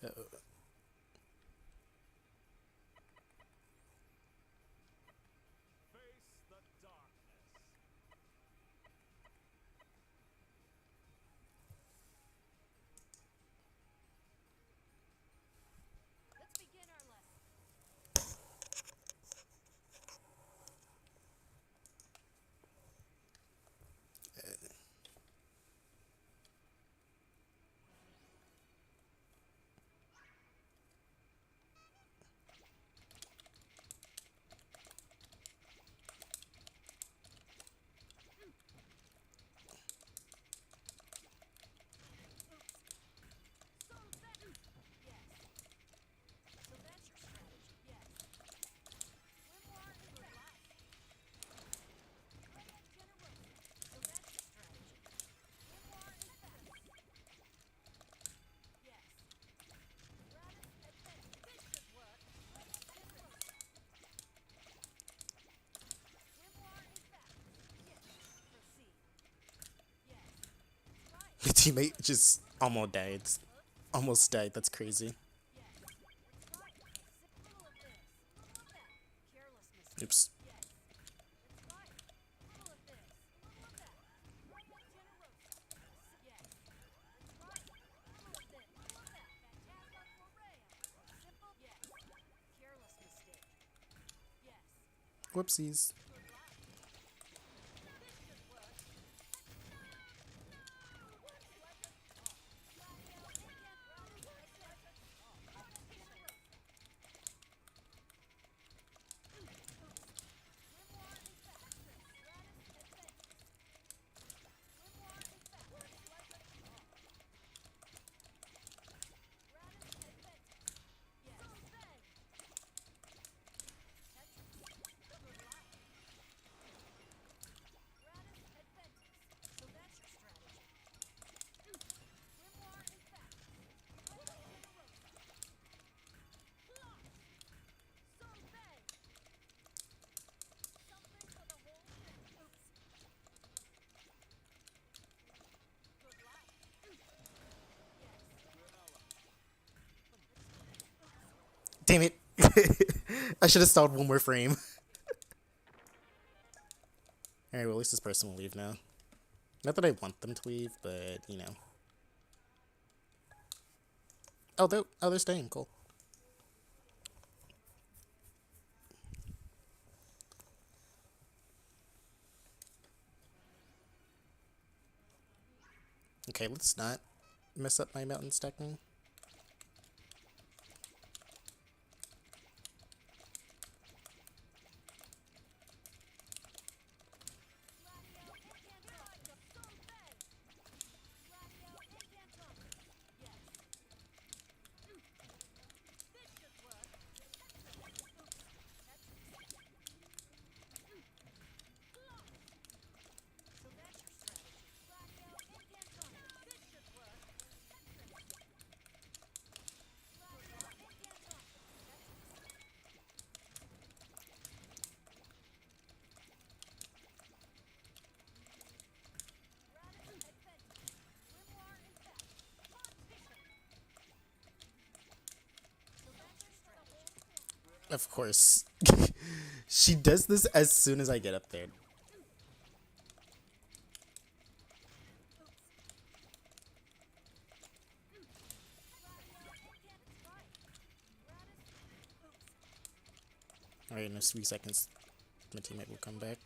Uh, my teammate just almost died. Almost died. That's crazy. Oops. Whoopsies. Damn it. I should have stalled one more frame. Alright, well, at least this person will leave now. Not that I want them to leave, but, you know. Oh, they're staying. Cool. Okay, let's not mess up my mountain stacking. Of course. She does this as soon as I get up there. Alright, in a few seconds, my teammate will come back.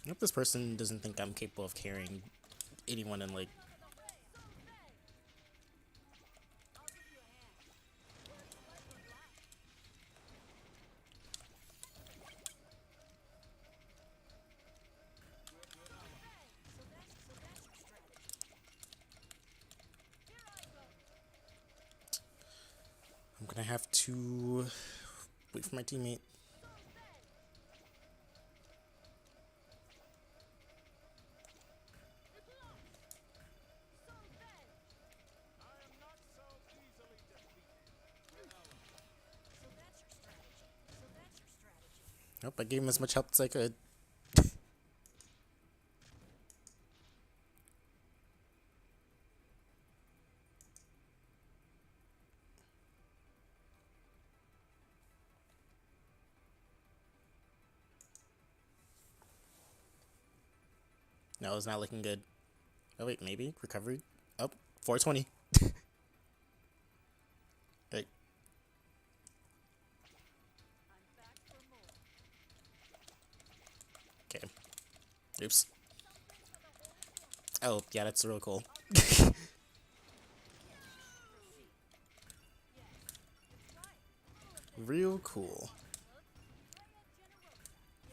I hope this person doesn't think I'm capable of carrying anyone in, like... I'm gonna have to wait for my teammate. Nope, I gave him as much help as I could. No, it's not looking good. Oh wait, maybe? Recovery? Oh, 420. Right. Okay. Oops. Oh, yeah, that's real cool. Real cool.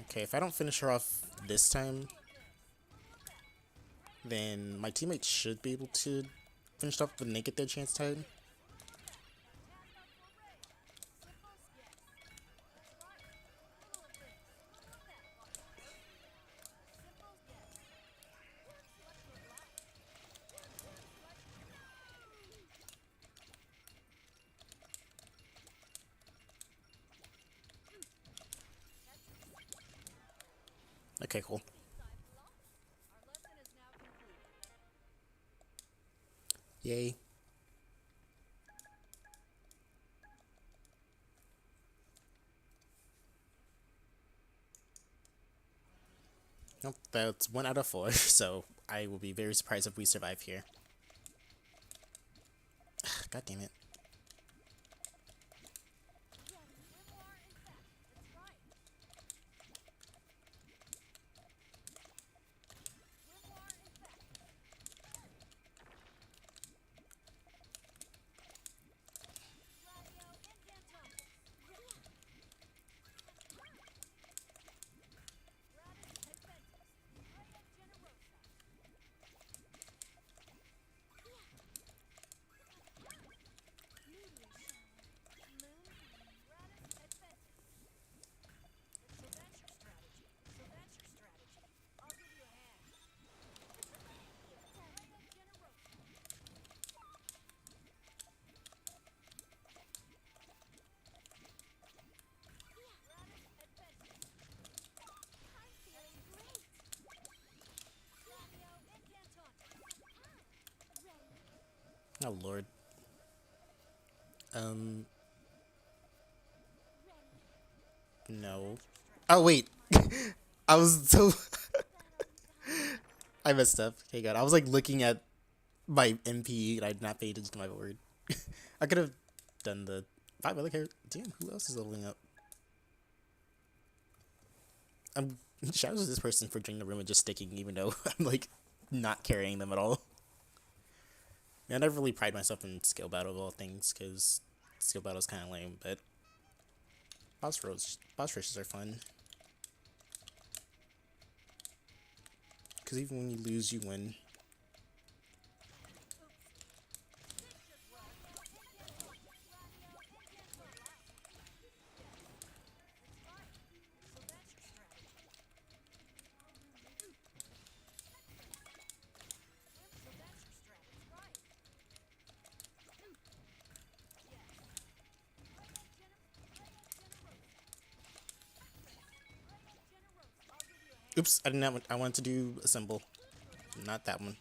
Okay, if I don't finish her off this time, then my teammate should be able to finish off when they get their chance tied. Okay, cool. Yay. Nope, that's 1 out of 4, so I will be very surprised if we survive here. God damn it. Oh lord. No. Oh wait. I was so... I messed up. Okay, God. I was like looking at my MP and I'd not paid attention to my word. I could have done the 5 other characters. Damn, who else is leveling up? I'm shout out to this person for joining the room and just sticking, even though I'm like not carrying them at all. I never really pride myself in skill battle of all things, because skill battle is kind of lame, but boss races are fun. Because even when you lose, you win. Oops, I didn't. I wanted to do a symbol, not that one.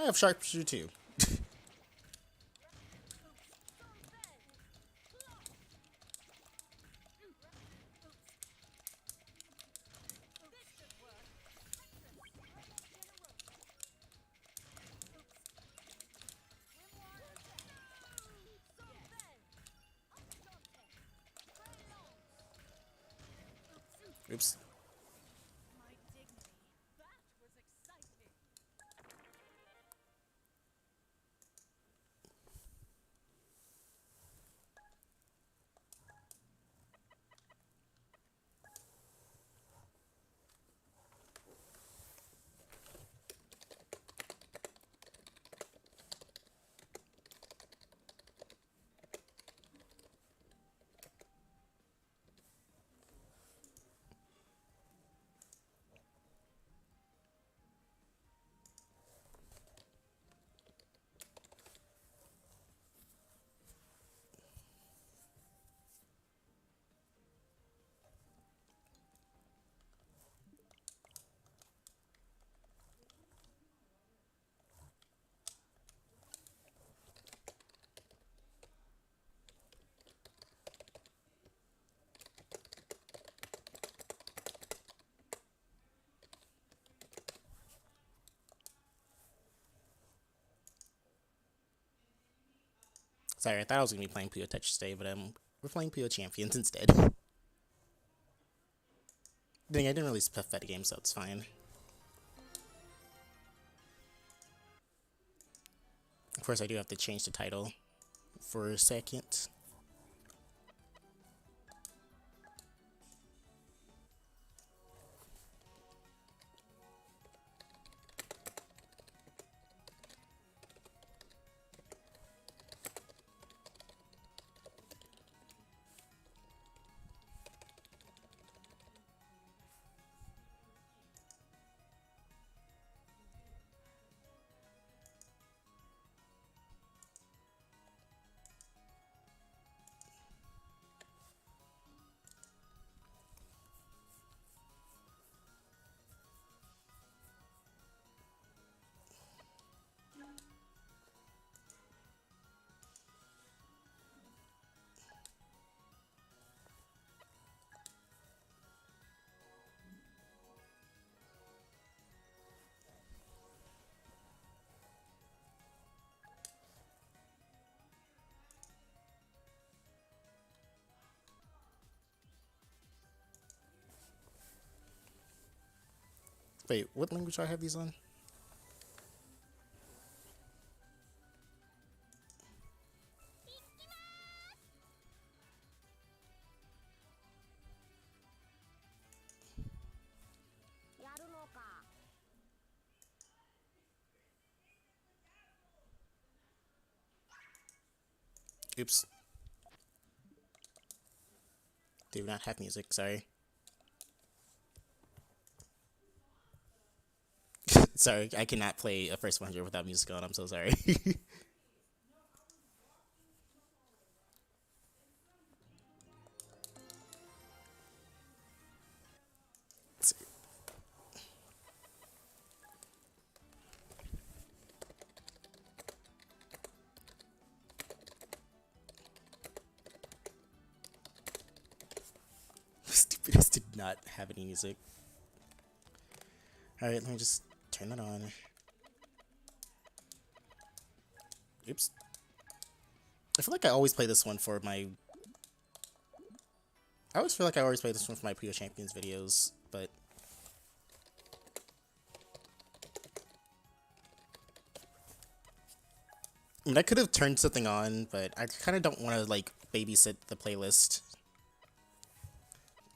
have sharpshooter too. Oops. Sorry, I thought I was gonna be playing Puyo Tetris today, but we're playing Puyo Champions instead. Dang, I didn't release pathetic game, so it's fine. Of course, I do have to change the title for a second. Wait, what language do I have these on? Oops. Do not have music, sorry. Sorry, I cannot play a first 100 without music on, I'm so sorry. Stupidest did not have any music. Alright, let me just turn that on. Oops. I feel like I always play this one for my... I always feel like I always play this one for my Puyo Champions videos, but... I mean, I could have turned something on, but I kind of don't want to, like, babysit the playlist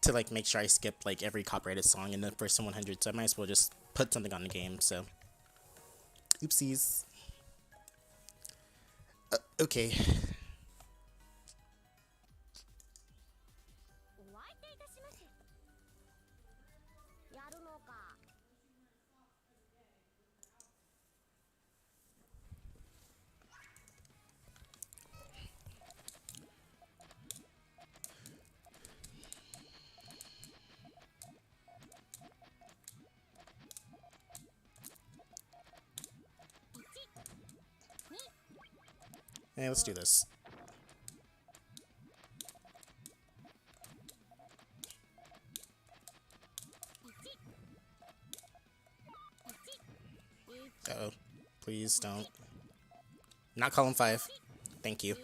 to, like, make sure I skip, like, every copyrighted song in the first 100, so I might as well just put something on the game, so... Oopsies. Okay. Hey, let's do this. Uh-oh. Please don't. Not column 5. Thank you.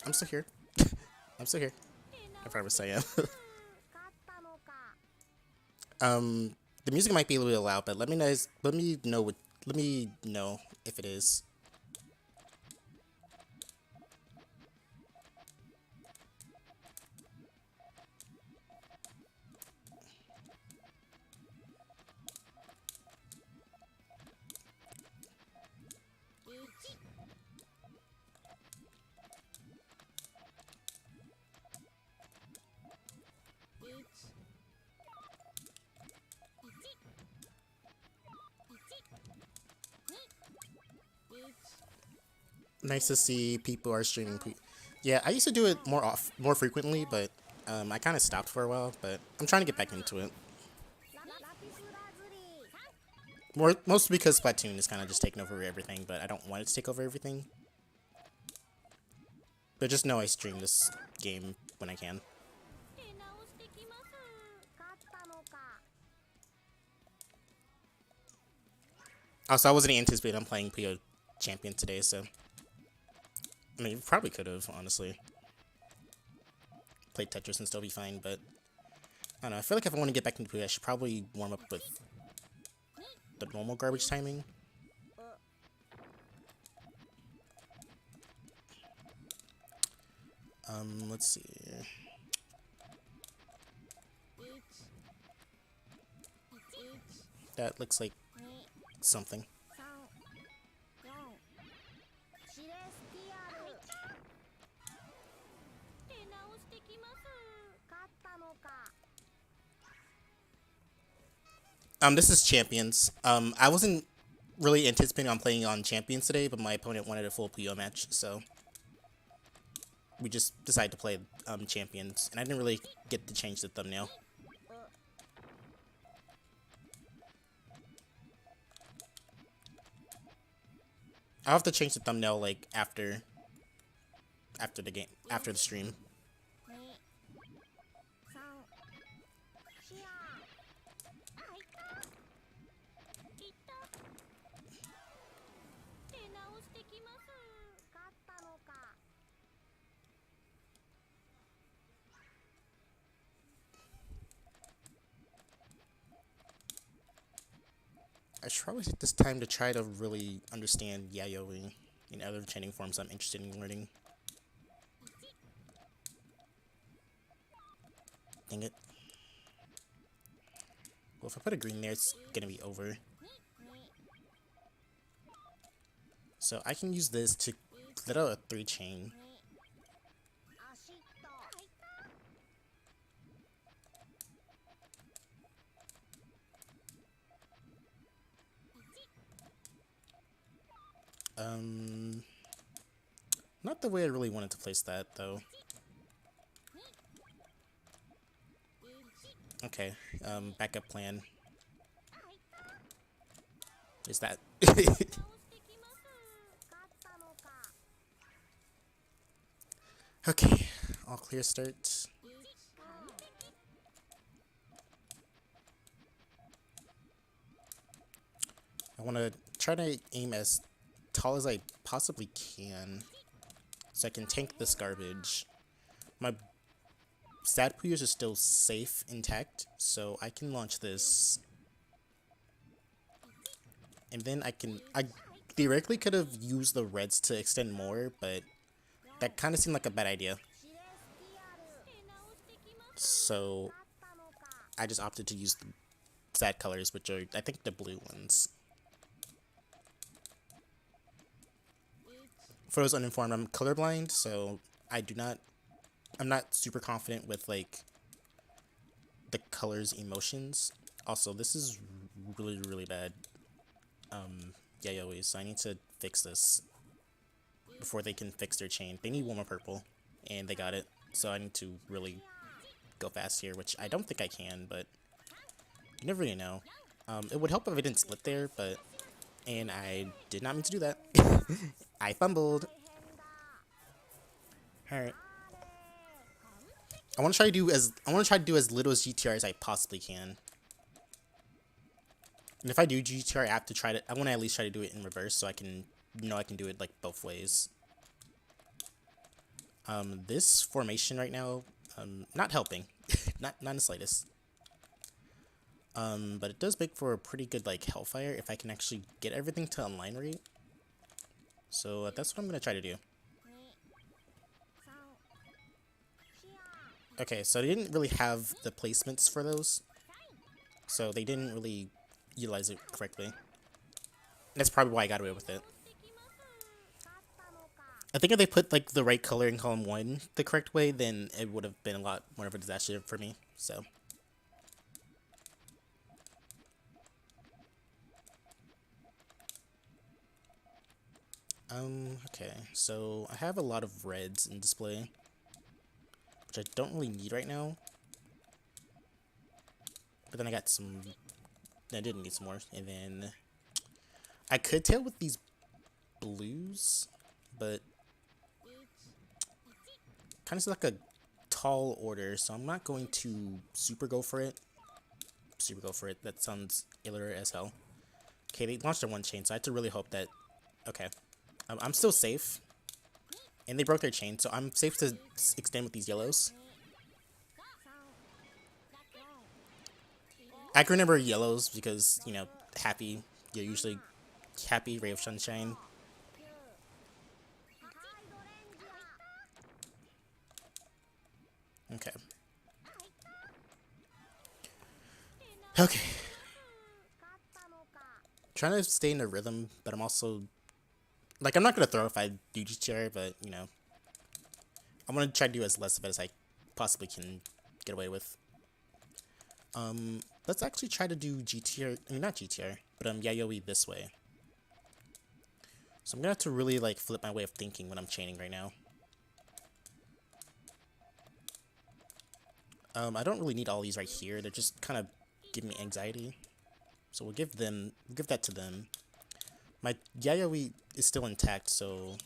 I'm still here. I'm still here. I promise I am. The music might be a little loud, but let me know if it is. Nice to see people are streaming. Yeah, I used to do it more frequently, but I kind of stopped for a while. But I'm trying to get back into it. Mostly because Splatoon is kind of just taking over everything, but I don't want it to take over everything. But just know I stream this game when I can. Also, I wasn't anticipating I'm playing Puyo Champion today, so I mean, you probably could have, honestly. Played Tetris and still be fine, but I don't know. I feel like if I want to get back into Puyo, I should probably warm up with the normal garbage timing. Let's see. That looks like something. This is Champions. I wasn't really anticipating on playing on Champions today, but my opponent wanted a full Puyo match, so we just decided to play Champions, and I didn't really get to change the thumbnail. I'll have to change the thumbnail like after the stream. I should probably take this time to try to really understand Yayoi and other chanting forms I'm interested in learning. Dang it. Well, if I put a green there, it's gonna be over. So I can use this to let out a 3-chain. Not the way I really wanted to place that, though. Okay, backup plan. Is that... Okay, all clear start. I want to try to aim as tall as I possibly can, so I can tank this garbage. My stat Puyos are still safe, intact, so I can launch this. And then I theoretically could have used the reds to extend more, but that kind of seemed like a bad idea. So I just opted to use the sad colors, which are, I think, the blue ones. For those uninformed, I'm colorblind, so I'm not super confident with, like, the colors' emotions. Also, this is really, really bad Yayoi, so I need to fix this before they can fix their chain. They need one more purple, and they got it. So I need to really go fast here, which I don't think I can, but you never really know. It would help if I didn't split there, but... And I did not mean to do that. I fumbled. Alright. I want to try to do as little as GTR as I possibly can. And if I do GTR, I want to at least try to do it in reverse so I can I can do it like both ways. This formation right now, not helping. not in the slightest. But it does make for a pretty good like Hellfire if I can actually get everything to online rate. So that's what I'm gonna try to do. Okay, so they didn't really have the placements for those, so they didn't really utilize it correctly. That's probably why I got away with it. I think if they put like the right color in column 1 the correct way, then it would have been a lot more of a disaster for me. So. Okay, so I have a lot of reds in display, which I don't really need right now. But then I got some, I didn't need some more, and then I could tail with these blues, but kind of like a tall order, so I'm not going to super go for it. That sounds iller as hell. Okay, they launched their one chain, so I have to really hope that, okay. I'm still safe, and they broke their chain, so I'm safe to extend with these yellows. I can remember yellows because, you know, happy. You're usually happy, ray of sunshine. Okay. Okay. Trying to stay in the rhythm, but I'm also... Like, I'm not going to throw if I do GTR, but, you know, I'm going to try to do as less of it as I possibly can get away with. Let's actually try to do GTR, I mean, not GTR, but Yayoi this way. So I'm going to have to really, like, flip my way of thinking when I'm chaining right now. I don't really need all these right here. They're just kind of giving me anxiety. So we'll give that to them. My Yayoi is still intact, so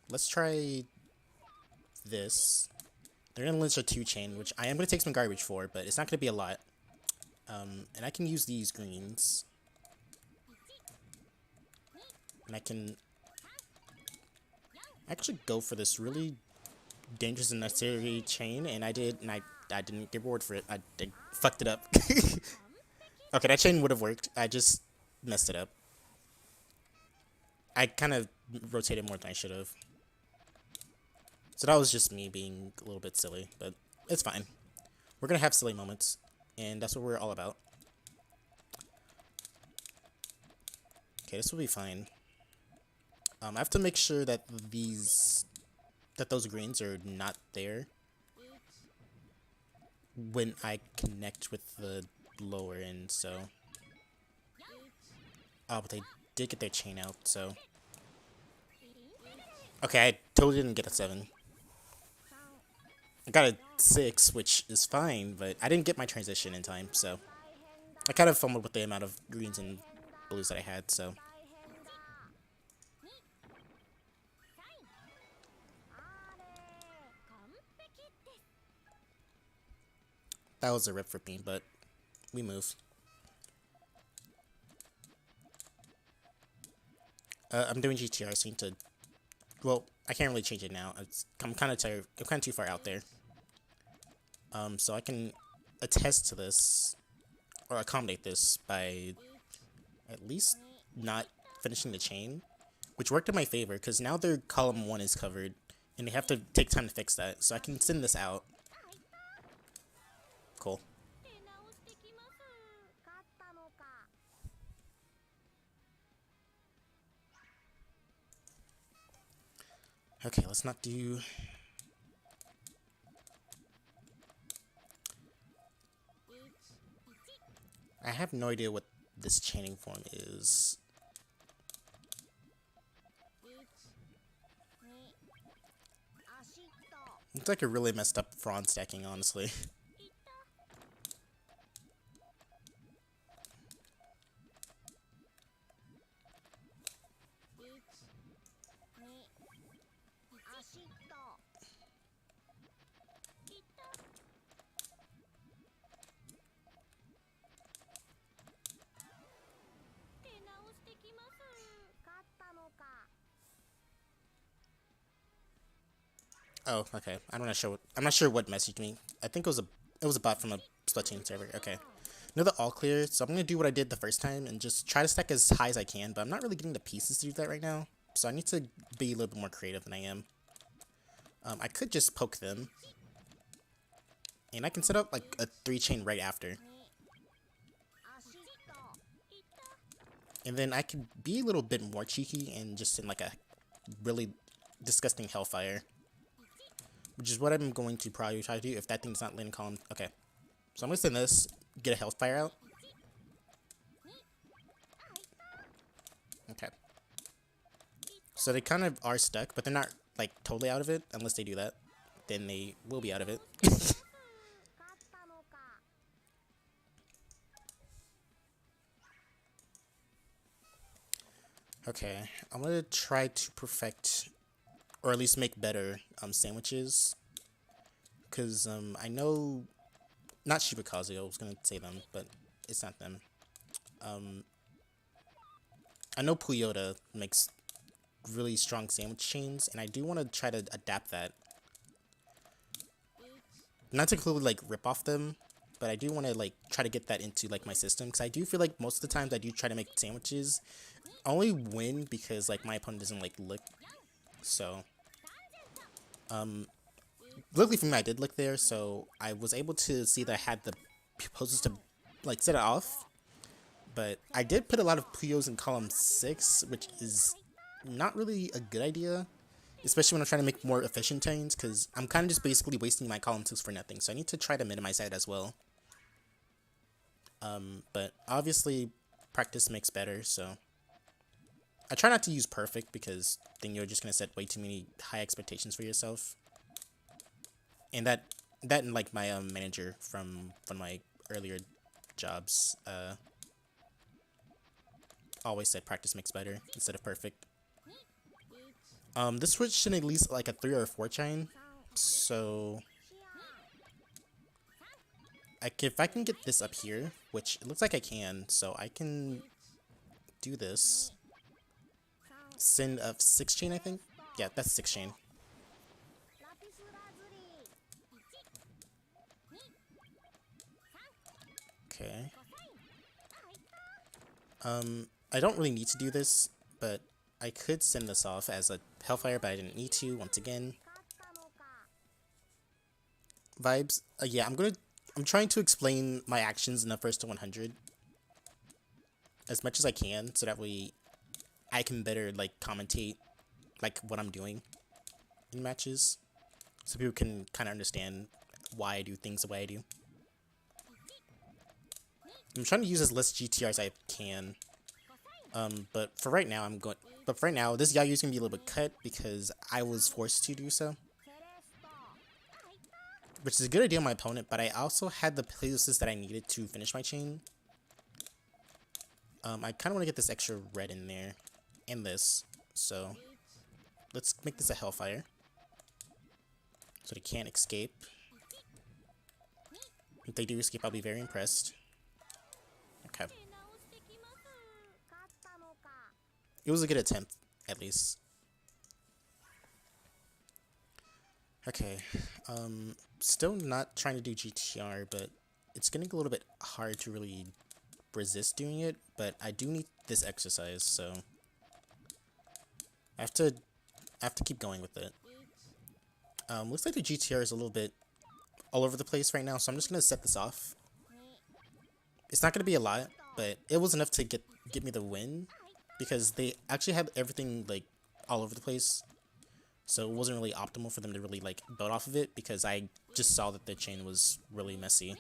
let's try this. They're gonna lynch a 2-chain, which I am gonna take some garbage for, but it's not gonna be a lot. And I can use these greens. And I can actually go for this really dangerous and necessary chain, and I didn't get reward for it. I fucked it up. Okay, that chain would have worked. I just messed it up. I kind of rotated more than I should have. So that was just me being a little bit silly, but it's fine. We're going to have silly moments, and that's what we're all about. Okay, this will be fine. I have to make sure that those greens are not there when I connect with the lower end, so... Oh, but they did get their chain out, so... Okay, I totally didn't get a 7. I got a 6, which is fine, but I didn't get my transition in time, so... I kind of fumbled with the amount of greens and blues that I had, so... That was a rip for me, but we move. I'm doing GTR, so I need to... Well, I can't really change it now. I'm kind of tired. I'm kind of too far out there. So I can attest to this, or accommodate this, by at least not finishing the chain, which worked in my favor, because now their column 1 is covered, and they have to take time to fix that, so I can send this out. Cool. Okay, let's not do... I have no idea what this chaining form is. Looks like a really messed up frond stacking, honestly. Oh, okay. I'm not sure what messaged me. I think it was a bot from a Splatoon server. Okay. Another all clear, so I'm gonna do what I did the first time and just try to stack as high as I can, but I'm not really getting the pieces to do that right now. So I need to be a little bit more creative than I am. I could just poke them. And I can set up like a 3-chain right after. And then I could be a little bit more cheeky and just send like a really disgusting Hellfire. Which is what I'm going to probably try to do if that thing's not landing column. Okay. So I'm going to send this, get a Hellfire out. Okay. So they kind of are stuck, but they're not like totally out of it. Unless they do that. Then they will be out of it. Okay. I'm going to try to perfect, or at least make better sandwiches. Because I know, not Shibakazu, I was going to say them, but it's not them. I know Puyo makes really strong sandwich chains, and I do want to try to adapt that. Not to completely like rip off them, but I do want to like try to get that into like my system, because I do feel like most of the times I do try to make sandwiches, I only win because like my opponent doesn't like lick. So luckily for me I did lick there, so I was able to see that I had the poses to like set it off. But I did put a lot of Puyos in column 6, which is not really a good idea, especially when I'm trying to make more efficient chains, because I'm kind of just basically wasting my column 6 for nothing, so I need to try to minimize that as well. But obviously, practice makes better, so I try not to use perfect, because then you're just going to set way too many high expectations for yourself. And that and like my manager from one of my earlier jobs, always said practice makes better instead of perfect. This switch should at least like a 3 or a 4 chain. So if I can get this up here, which it looks like I can, so I can do this. Send a 6 chain, I think. Yeah, that's 6 chain. Okay. I don't really need to do this, but I could send this off as a Hellfire, but I didn't need to, once again. Vibes. Yeah, I'm trying to explain my actions in the first to 100 as much as I can, so that way I can better, like, commentate, like, what I'm doing in matches, so people can kind of understand why I do things the way I do. I'm trying to use as less GTR as I can. But for right now, this Yayu's gonna be a little bit cut because I was forced to do so. Which is a good idea on my opponent, but I also had the places that I needed to finish my chain. I kind of want to get this extra red in there, and this. So, let's make this a Hellfire. So they can't escape. If they do escape, I'll be very impressed. Okay. It was a good attempt, at least. Okay. Still not trying to do GTR, but it's getting a little bit hard to really resist doing it, but I do need this exercise, so I have to keep going with it. Looks like the GTR is a little bit all over the place right now, so I'm just gonna set this off. It's not gonna be a lot, but it was enough to get me the win, because they actually had everything like all over the place, so it wasn't really optimal for them to really like build off of it, because I just saw that the chain was really messy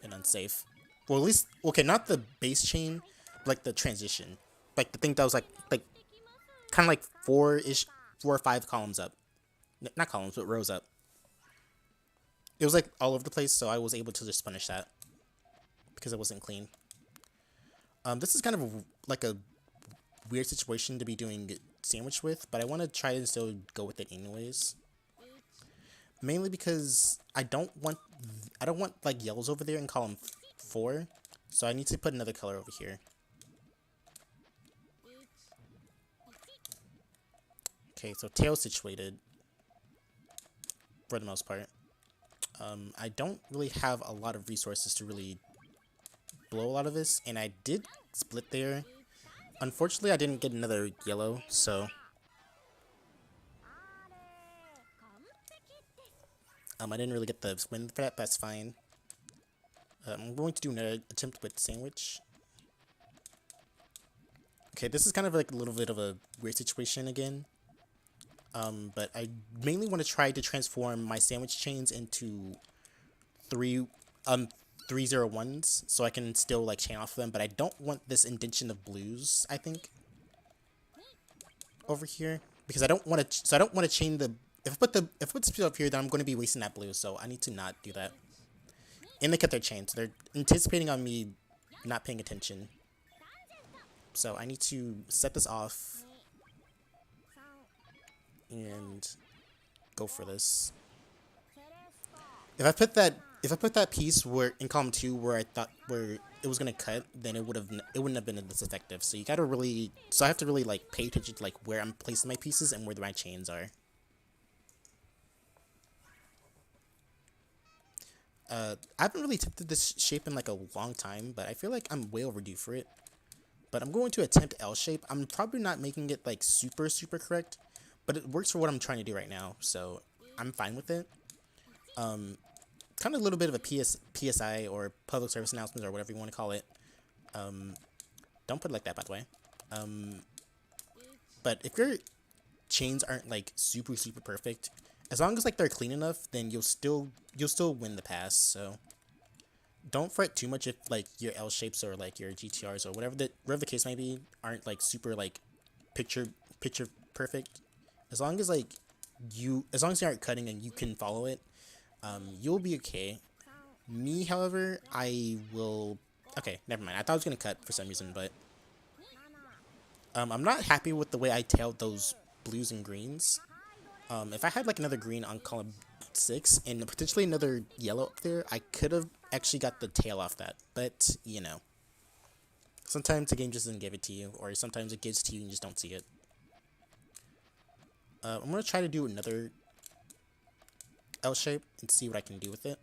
and unsafe. Well, at least, okay, not the base chain, but like the transition, like the thing that was like kind of like 4 or 5 columns up, not columns but rows up. it was like all over the place, so I was able to just punish that because it wasn't clean. This is kind of like a weird situation to be doing sandwich with, but I want to try and still go with it anyways. Mainly because I don't want like yellows over there in column 4, so I need to put another color over here. Okay, so tail situated for the most part. I don't really have a lot of resources to really blow a lot of this, and I did split there. Unfortunately, I didn't get another yellow, so I didn't really get the win for that, but that's fine. I'm going to do another attempt with sandwich. Okay, this is kind of like a little bit of a weird situation again. But I mainly want to try to transform my sandwich chains into 301s, so I can still like chain off of them, but I don't want this indentation of blues, I think, over here, because I don't want to chain the, if I put the speed up here, then I'm going to be wasting that blue, so I need to not do that. And they kept their chains, so they're anticipating on me not paying attention. So I need to set this off and go for this. If I put that piece where in column 2 where I thought where it was gonna cut, then it wouldn't have been this effective. So you gotta really, so I have to really like pay attention to like where I'm placing my pieces and where my chains are. I haven't really attempted this shape in like a long time, but I feel like I'm way overdue for it. But I'm going to attempt L shape. I'm probably not making it like super correct, but it works for what I'm trying to do right now, so I'm fine with it. Kind of a little bit of a PSI or public service announcement or whatever you want to call it. Don't put it like that, by the way. But if your chains aren't like super perfect, as long as like they're clean enough, then you'll still win the pass. So don't fret too much if like your L shapes or like your GTRs or whatever the case may be aren't like super like picture perfect. As long as you aren't cutting and you can follow it, you'll be okay. Me, however, I will. Okay, never mind. I thought I was gonna cut for some reason, but I'm not happy with the way I tailed those blues and greens. If I had like another green on column 6 and potentially another yellow up there, I could have actually got the tail off that. But you know, sometimes the game just doesn't give it to you, or sometimes it gives it to you and you just don't see it. I'm gonna try to do another L shape and see what I can do with it.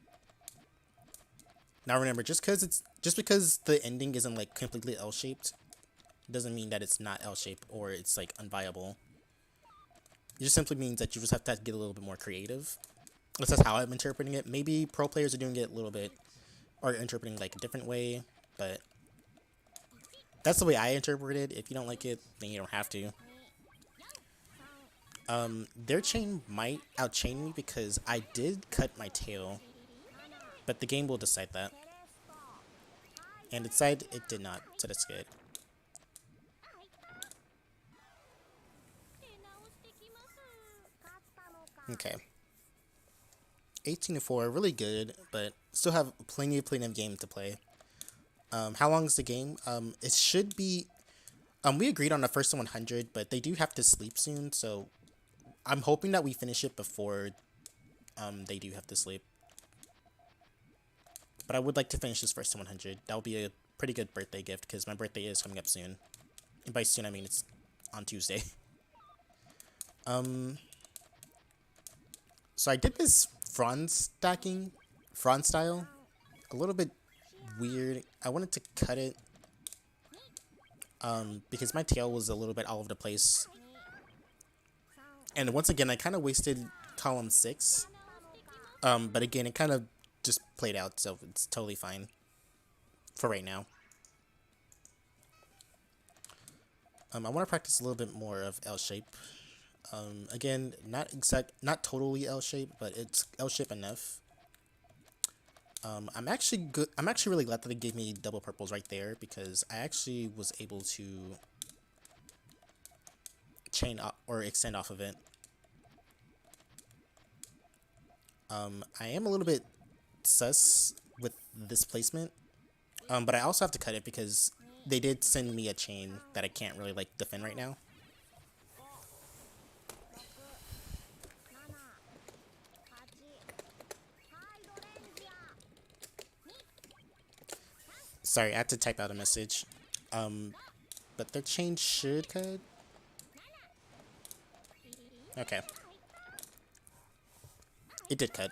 Now remember, just because the ending isn't like completely L shaped, doesn't mean that it's not L shaped or it's like unviable. It just simply means that you just have to get a little bit more creative. That's how I'm interpreting it. Maybe pro players are doing it a little bit, or interpreting like a different way, but that's the way I interpret it. If you don't like it, then you don't have to. Their chain might outchain me because I did cut my tail, but the game will decide that. And it decided it did not, so that's good. Okay. 18-4, really good, but still have plenty of game to play. How long is the game? It should be. We agreed on the first to 100, but they do have to sleep soon, so I'm hoping that we finish it before they do have to sleep. But I would like to finish this first to 100. That would be a pretty good birthday gift because my birthday is coming up soon. And by soon I mean it's on Tuesday. So I did this frond style, a little bit weird. I wanted to cut it because my tail was a little bit all over the place. And once again, I kind of wasted column 6. But again, it kind of just played out, so it's totally fine for right now. I want to practice a little bit more of L shape. Again, not totally L shape, but it's L shape enough. I'm actually really glad that they gave me double purples right there because I actually was able to chain up or extend off of it. I am a little bit sus with this placement, but I also have to cut it because they did send me a chain that I can't really like defend right now. Sorry, I had to type out a message. But the chain should cut. Okay. It did cut.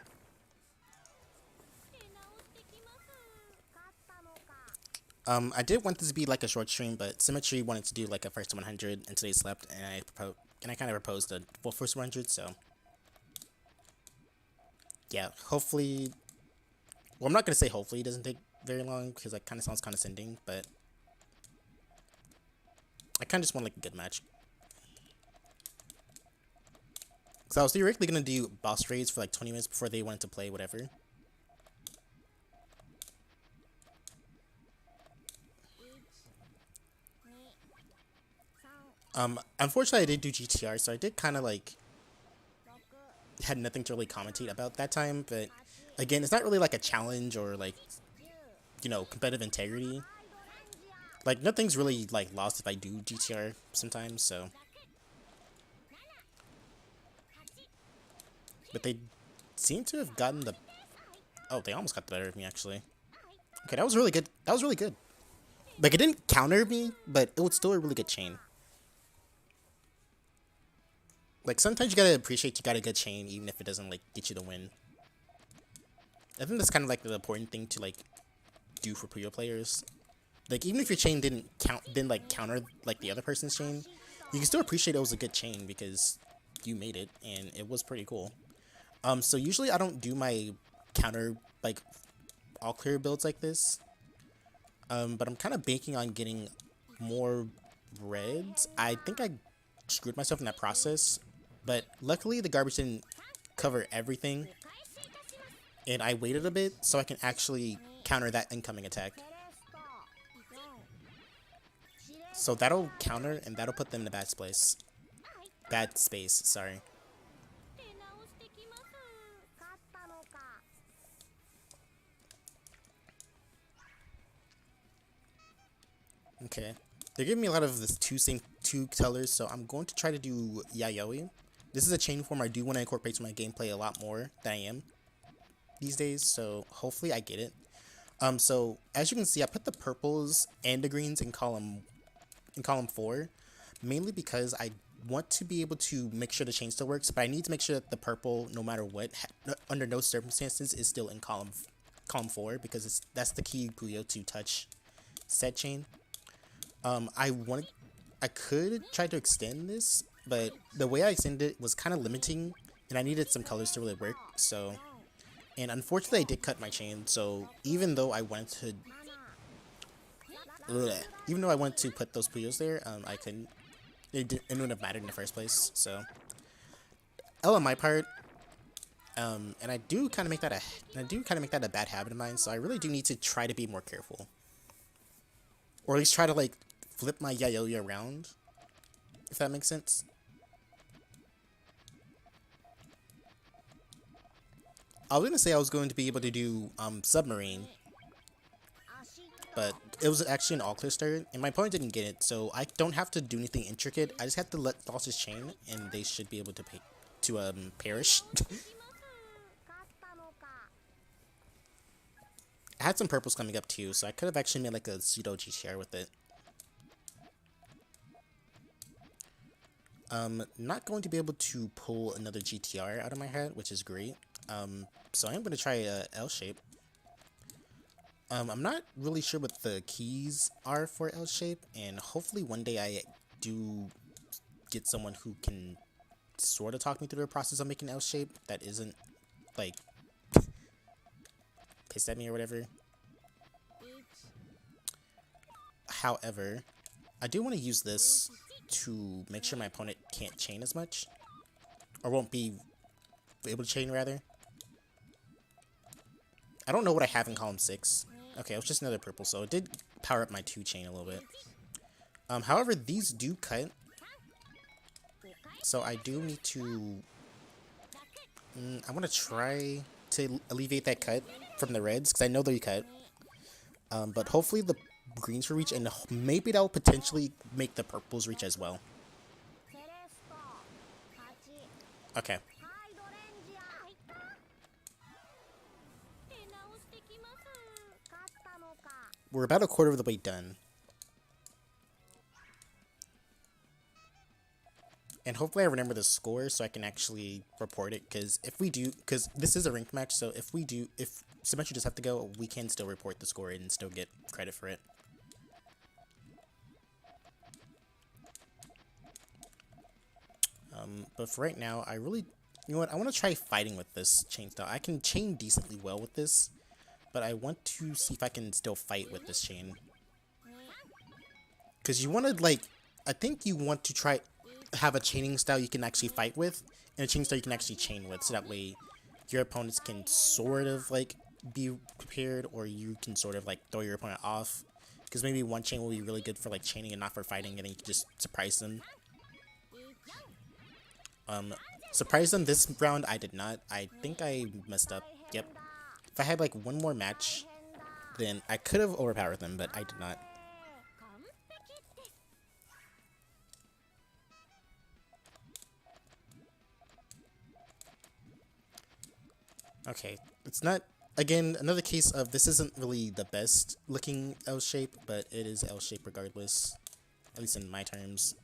I did want this to be like a short stream, but Symmetry wanted to do like a first 100 until they slept, and I kind of proposed a full first 100. So yeah, hopefully. Well, I'm not gonna say hopefully it doesn't take very long because that kind of sounds condescending, but I kind of just want like a good match. So I was theoretically gonna do boss raids for like 20 minutes before they wanted to play whatever. Unfortunately I did do GTR, so I did kind of like had nothing to really commentate about that time, but again, it's not really like a challenge or like, you know, competitive integrity. Like nothing's really like lost if I do GTR sometimes, so. But they seem to have gotten the... Oh, they almost got the better of me, actually. Okay, that was really good. That was really good. Like, it didn't counter me, but it was still a really good chain. Like, sometimes you gotta appreciate you got a good chain, even if it doesn't, like, get you the win. I think that's kind of, like, the important thing to, like, do for Puyo players. Like, even if your chain didn't counter, like, the other person's chain, you can still appreciate it was a good chain because you made it, and it was pretty cool. So usually I don't do my counter, like, all clear builds like this. But I'm kind of banking on getting more reds. I think I screwed myself in that process, but luckily the garbage didn't cover everything. And I waited a bit so I can actually counter that incoming attack. So that'll counter and that'll put them in the bad space. Bad space, sorry. Okay. They're giving me a lot of this two colors, so I'm going to try to do Yayoi. This is a chain form I do want to incorporate to my gameplay a lot more than I am these days, so hopefully I get it. So as you can see, I put the purples and the greens in column 4, mainly because I want to be able to make sure the chain still works, but I need to make sure that the purple, no matter what, under no circumstances, is still in column 4 because that's the key Puyo to touch said chain. I could try to extend this, but the way I extended it was kind of limiting, and I needed some colors to really work, so... And unfortunately, I did cut my chain, so even though I wanted to put those Puyos there, I couldn't. It wouldn't have mattered in the first place, so... L on my part, and I do kind of make that a bad habit of mine, so I really do need to try to be more careful. Or at least try to, like, flip my Yayoi around, if that makes sense. I was gonna say I was going to be able to do submarine, but it was actually an all clear start, and my opponent didn't get it, so I don't have to do anything intricate. I just have to let Foss's chain, and they should be able to perish. I had some purples coming up too, so I could have actually made like a pseudo GTR with it. Not going to be able to pull another GTR out of my head, which is great. So I'm going to try a L shape. I'm not really sure what the keys are for L shape, and hopefully one day I do get someone who can sort of talk me through the process of making L shape that isn't like pissed at me or whatever. However, I do want to use this to make sure my opponent can't chain as much, or won't be able to chain rather. I don't know what I have in column 6. Okay, it was just another purple, so it did power up my 2 chain a little bit. However, these do cut, so I do need to I want to try to alleviate that cut from the reds, because I know they cut. But hopefully the greens will reach, and maybe that will potentially make the purples reach as well. Okay. We're about a quarter of the way done. And hopefully I remember the score so I can actually report it, because if we do, because this is a ranked match, so if Symmetry just have to go, we can still report the score and still get credit for it. But for right now, I really, you know what, I want to try fighting with this chain style. I can chain decently well with this, but I want to see if I can still fight with this chain. Because you want to, like, I think you want to try have a chaining style you can actually fight with, and a chaining style you can actually chain with, so that way your opponents can sort of, like, be prepared, or you can sort of, like, throw your opponent off. Because maybe one chain will be really good for, like, chaining and not for fighting, and then you can just surprise them. Surprise them this round, I did not. I think I messed up. Yep. If I had, like, one more match, then I could have overpowered them, but I did not. Okay, it's not, again, another case of this isn't really the best looking L shape, but it is L shape regardless, at least in my terms.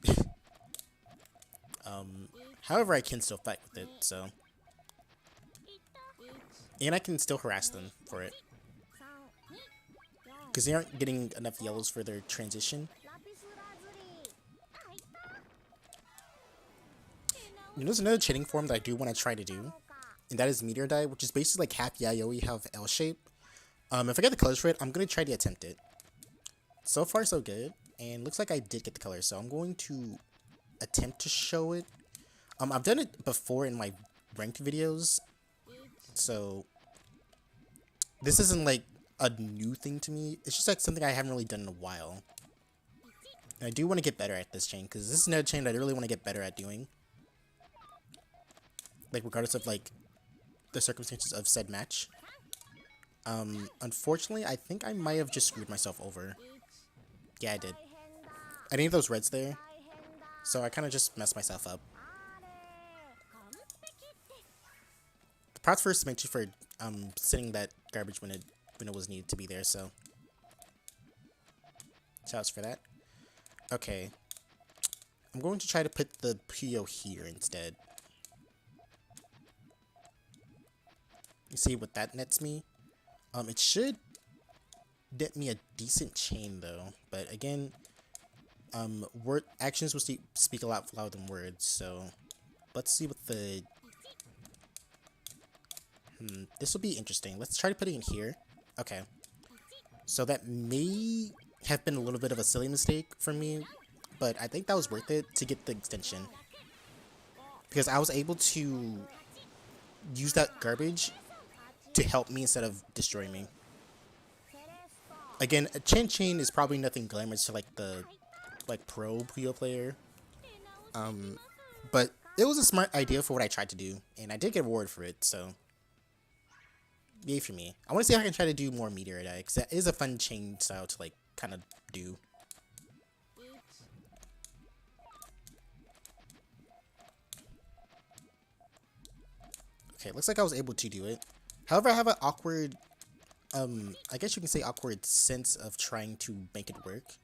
However, I can still fight with it, so. And I can still harass them for it. Because they aren't getting enough yellows for their transition. You know, there's another chaining form that I do want to try to do, and that is Meteor Die, which is basically like half Yayoi, half L shape. If I get the colors for it, I'm going to try to attempt it. So far, so good, and looks like I did get the colors, so I'm going to attempt to show it. I've done it before in my ranked videos, so this isn't like a new thing to me. It's just like something I haven't really done in a while. And I do want to get better at this chain, because this is another chain that I really want to get better at doing. Like, regardless of, like, the circumstances of said match. Unfortunately, I think I might have just screwed myself over. Yeah, I did. I didn't have those reds there, so I kind of just messed myself up. The props for Symmetry for sending that garbage when it was needed to be there, so shouts for that. Okay, I'm going to try to put the Puyo here instead. You see what that nets me? It should net me a decent chain though, but again, actions will speak a lot louder than words, so let's see what the this will be interesting. Let's try to put it in here. Okay. So that may have been a little bit of a silly mistake for me, but I think that was worth it to get the extension. Because I was able to use that garbage to help me instead of destroy me. Again, a chain is probably nothing glamorous to like the pro Puyo player. But it was a smart idea for what I tried to do, and I did get rewarded for it, so yay for me. I want to see if I can try to do more Meteor Die, because that is a fun chain style to like kind of do. Okay, looks like I was able to do it. However, I have an awkward, I guess you can say awkward sense of trying to make it work.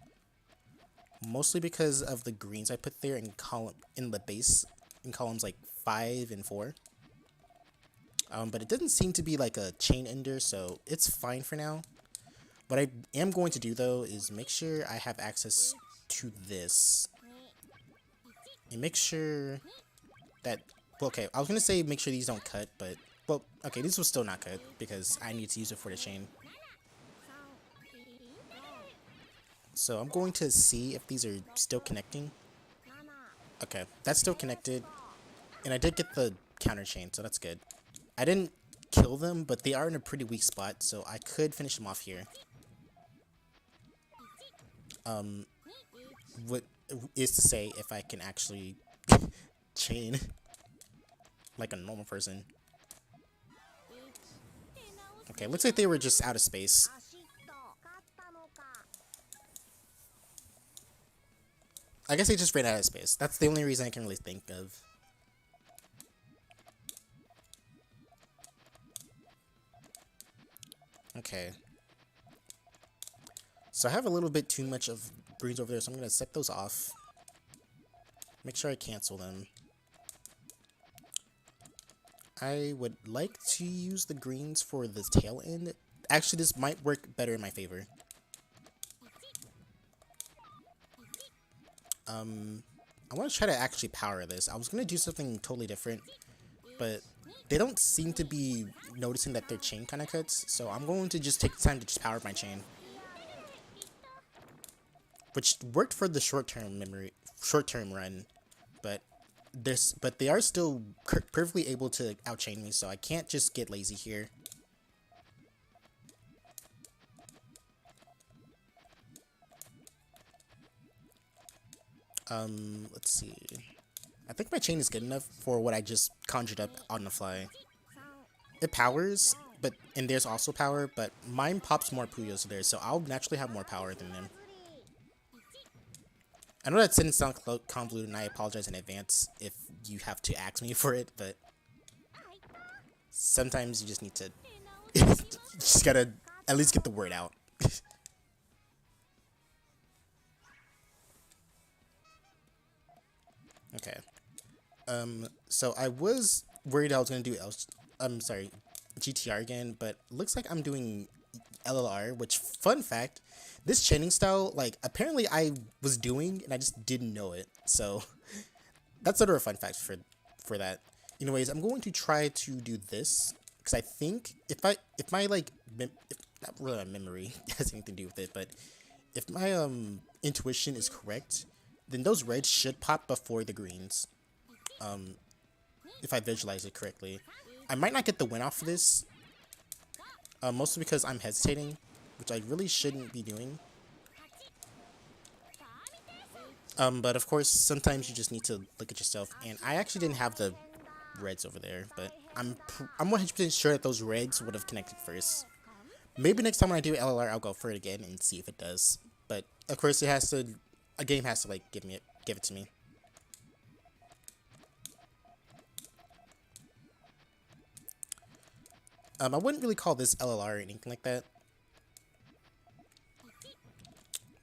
Mostly because of the greens I put there in the base, in columns like 5 and 4. But it doesn't seem to be like a chain ender, so it's fine for now. What I am going to do though is make sure I have access to this. And make sure that, well, okay, I was going to say make sure these don't cut, but, well, okay, these will still not cut because I need to use it for the chain. So I'm going to see if these are still connecting. Okay, that's still connected. And I did get the counter chain, so that's good. I didn't kill them, but they are in a pretty weak spot, so I could finish them off here. What is to say if I can actually chain like a normal person. Okay, looks like they were just out of space. I guess they just ran out of space. That's the only reason I can really think of. Okay. So I have a little bit too much of greens over there, so I'm going to set those off. Make sure I cancel them. I would like to use the greens for the tail end. Actually, this might work better in my favor. I want to try to actually power this. I was going to do something totally different, but they don't seem to be noticing that their chain kind of cuts, so I'm going to just take the time to just power my chain. Which worked for the short-term run, but they are still perfectly able to outchain me, so I can't just get lazy here. Let's see. I think my chain is good enough for what I just conjured up on the fly. It powers, and there's also power, but mine pops more Puyos there, so I'll naturally have more power than them. I know that sentence sounds convoluted, and I apologize in advance if you have to ask me for it, but sometimes you just need to just gotta at least get the word out. Okay. So I was worried I was gonna do GTR again, but looks like I'm doing LLR, which, fun fact, this chaining style, like, apparently I was doing, and I just didn't know it, so that's sort of a fun fact for that. Anyways, I'm going to try to do this, because I think, if my, like, not really my memory has anything to do with it, but if my, intuition is correct, then those reds should pop before the greens, if I visualize it correctly. I might not get the win off of this, mostly because I'm hesitating, which I really shouldn't be doing. But of course, sometimes you just need to look at yourself, and I actually didn't have the reds over there, but I'm 100% sure that those reds would have connected first. Maybe next time when I do LLR, I'll go for it again and see if it does. But of course, a game has to, like, give it to me. I wouldn't really call this LLR or anything like that,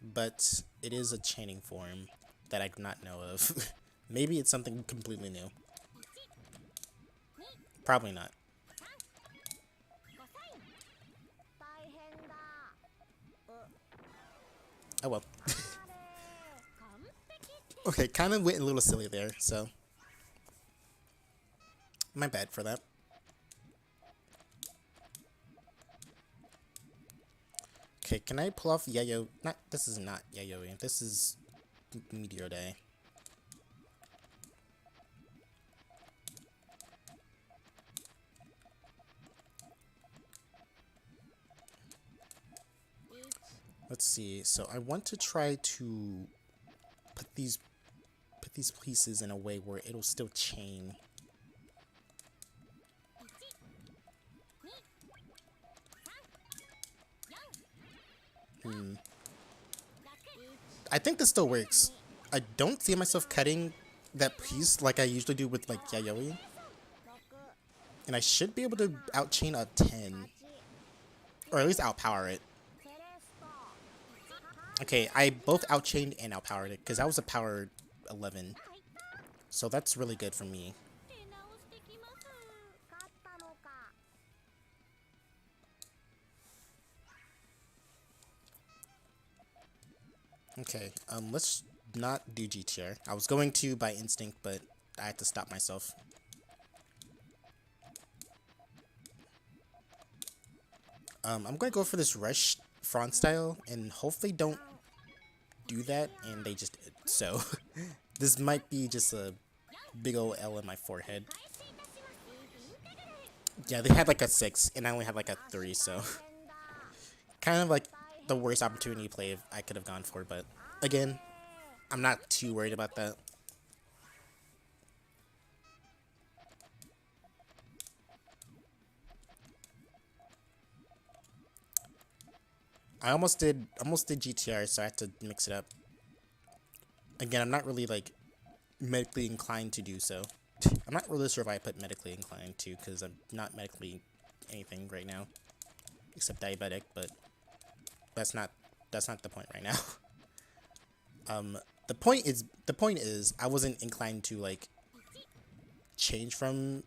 but it is a chaining form that I do not know of. Maybe it's something completely new. Probably not. Oh well. Okay, kind of went a little silly there, so my bad for that. Okay, can I pull off Yayo? This is not Yayoing. This is Meteor Day. Let's see. So I want to try to put these pieces in a way where it'll still chain. I think this still works. I don't see myself cutting that piece like I usually do with, like, Yayoi. And I should be able to outchain a 10. Or at least outpower it. Okay, I both outchained and outpowered it, because that was a power 11. So that's really good for me. Okay, let's not do GTR. I was going to by instinct, but I had to stop myself. I'm going to go for this rush front style, and hopefully don't do that, and they just did. So, this might be just a big old L in my forehead. Yeah, they had like a 6, and I only had like a 3, so kind of like the worst opportunity play I could have gone for, but again, I'm not too worried about that. I almost did GTR, so I had to mix it up. Again, I'm not really like medically inclined to do so. I'm not really sure if I put medically inclined to, because I'm not medically anything right now, except diabetic. But that's not the point right now. The point is I wasn't inclined to like change from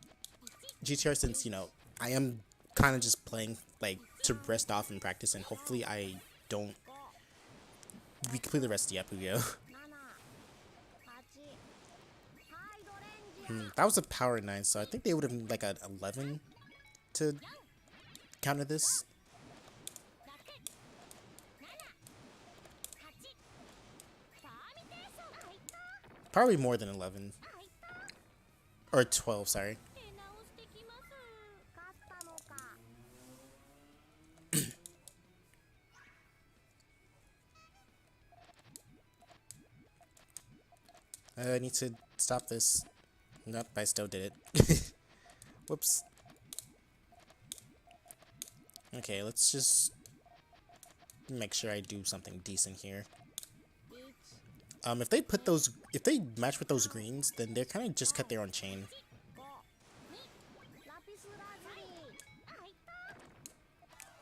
GTR, since, you know, I am kind of just playing like to rest off and practice, and hopefully I don't we complete the rest of the Puyo. That was a power 9, so I think they would have been like an 11 to counter this. Probably more than 11. Or 12, sorry. I need to stop this. Nope, I still did it. Whoops. Okay, let's just make sure I do something decent here. If they match with those greens, then they're kind of just cut their own chain.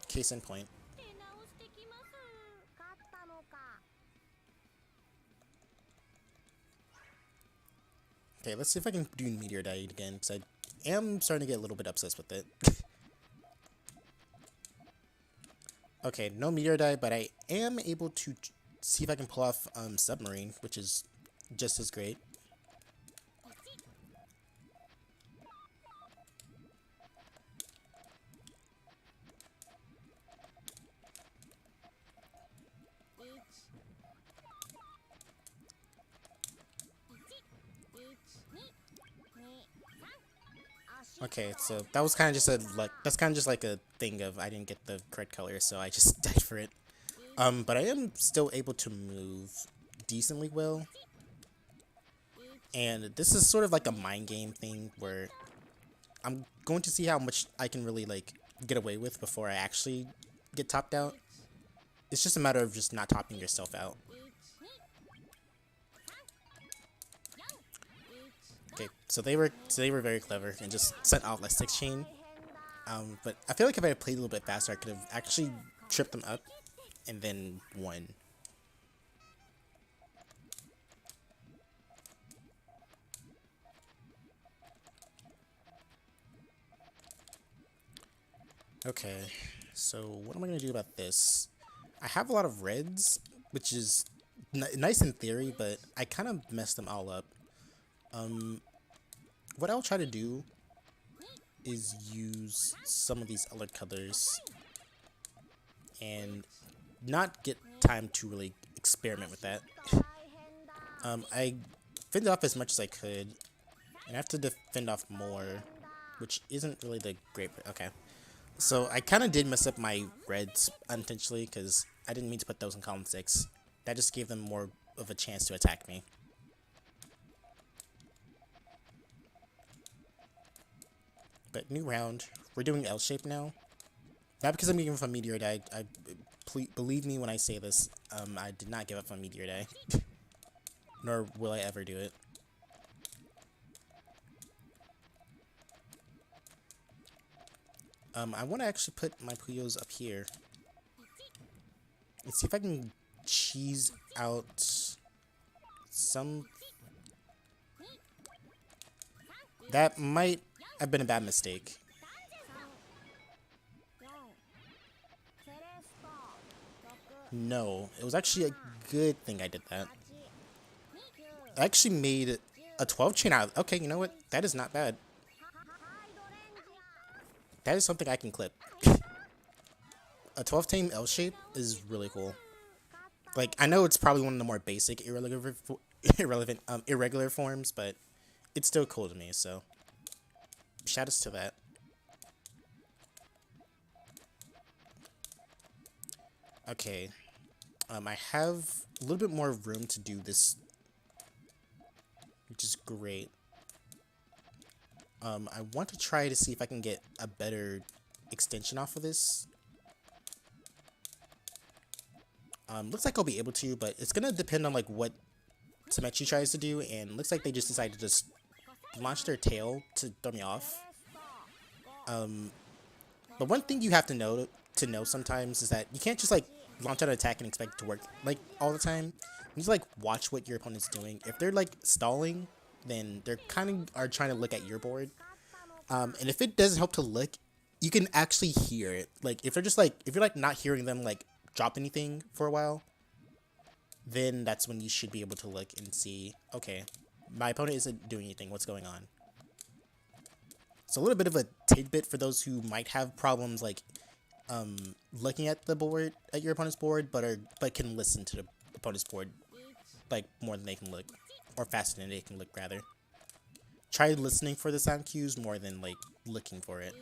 Case in point. Okay, let's see if I can do Meteor Dye again, because I am starting to get a little bit obsessed with it. Okay, no Meteor Dye, but I am able to see if I can pull off Submarine, which is just as great. Okay, so that was kind of just that's kind of just like a thing of I didn't get the correct color, so I just died for it. But I am still able to move decently well. And this is sort of like a mind game thing where I'm going to see how much I can really like get away with before I actually get topped out. It's just a matter of just not topping yourself out. Okay, so they were very clever and just sent out like 6 chain. But I feel like if I had played a little bit faster, I could have actually tripped them up and then won. Okay, so what am I gonna do about this? I have a lot of reds, which is nice in theory, but I kind of messed them all up. What I'll try to do is use some of these other colors and not get time to really experiment with that. I fended off as much as I could, and I have to defend off more, which isn't really the great. Okay, so I kind of did mess up my reds unintentionally because I didn't mean to put those in column 6. That just gave them more of a chance to attack me. But new round. We're doing L shape now. Not because I'm giving up on Meteor Dye. Believe me when I say this. I did not give up on Meteor Dye. Nor will I ever do it. I want to actually put my Puyos up here. Let's see if I can cheese out some... That might have been a bad mistake. No, it was actually a good thing I did that. I actually made a 12 chain out of... Okay, you know what? That is not bad. That is something I can clip. A 12 chain L shape is really cool. Like, I know it's probably one of the more basic irregular forms, but it's still cool to me, so shout outs to that. Okay, I have a little bit more room to do this, which is great. I want to try to see if I can get a better extension off of this. Looks like I'll be able to, but it's gonna depend on like what Symmetry tries to do, and looks like they just decided to just launch their tail to throw me off. But one thing you have to know sometimes is that you can't just like launch out an attack and expect it to work like all the time. You need to like watch what your opponent's doing. If they're like stalling, then they're kind of are trying to look at your board. And if it doesn't help to look, you can actually hear it. Like if they're just like if you're like not hearing them like drop anything for a while, then that's when you should be able to look and see, okay, my opponent isn't doing anything, what's going on? So a little bit of a tidbit for those who might have problems like looking at the board, at your opponent's board, but can listen to the opponent's board like more than they can look, or faster than they can look rather. Try listening for the sound cues more than like looking for it.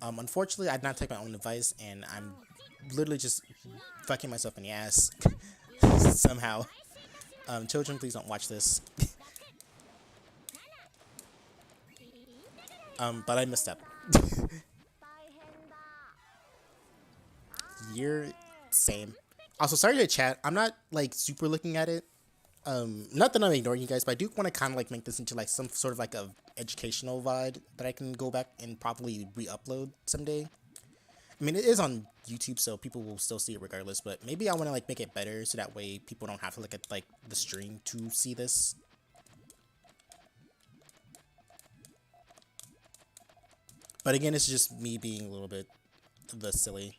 Unfortunately, I did not take my own advice, and I'm literally just fucking myself in the ass somehow. Children, please don't watch this. But I messed up. You're same. Also, sorry to chat. I'm not like super looking at it. Not that I'm ignoring you guys, but I do want to kind of like make this into like some sort of like a educational VOD that I can go back and probably re-upload someday. I mean, it is on YouTube, so people will still see it regardless, but maybe I want to like make it better so that way people don't have to look at like the stream to see this. But again, it's just me being a little bit the silly.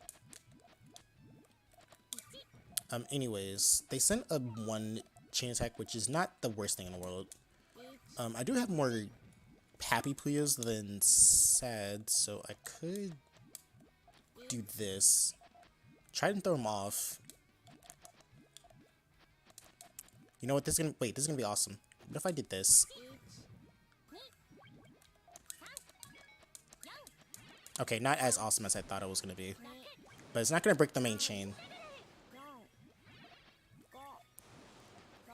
Anyways, they sent a 1 chain attack, which is not the worst thing in the world. I do have more happy Puyos than sad, so I could do this. Try and throw him off. You know what? This is gonna be awesome. What if I did this? Okay, not as awesome as I thought it was gonna be, but it's not gonna break the main chain.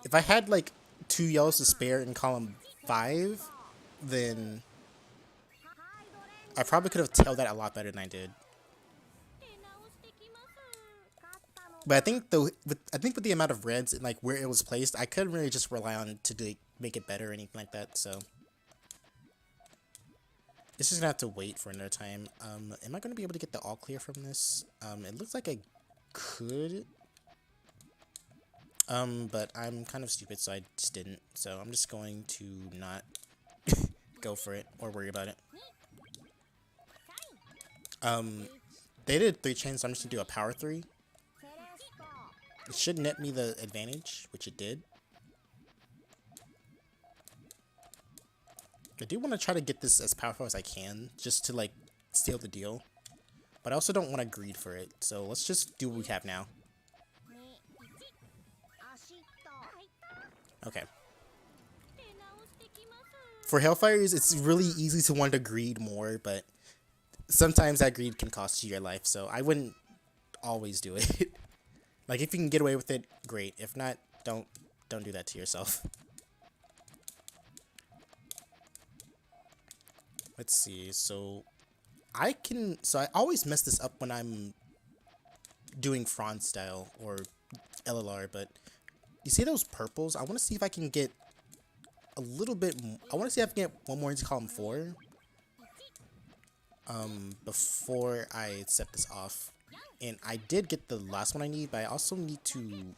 If I had like 2 yellows to spare in column 5, then I probably could have tailed that a lot better than I did. But I think with the amount of reds and like where it was placed, I couldn't really just rely on to make it better or anything like that. So it's just gonna have to wait for another time. Am I gonna be able to get the all clear from this? It looks like I could. But I'm kind of stupid, so I just didn't. So I'm just going to not go for it or worry about it. They did 3 chains, so I'm just gonna do a power 3. It should net me the advantage, which it did. I do want to try to get this as powerful as I can, just to like seal the deal. But I also don't want to greed for it, so let's just do what we have now. Okay. For Hellfires, it's really easy to want to greed more, but sometimes that greed can cost you your life, so I wouldn't always do it. Like, if you can get away with it, great. If not, don't do that to yourself. Let's see, so I always mess this up when I'm doing Franz style or LLR, but you see those purples? I want to see if I can get a little bit. I want to see if I can get 1 more into column 4. Before I set this off. And I did get the last one I need, but I also need to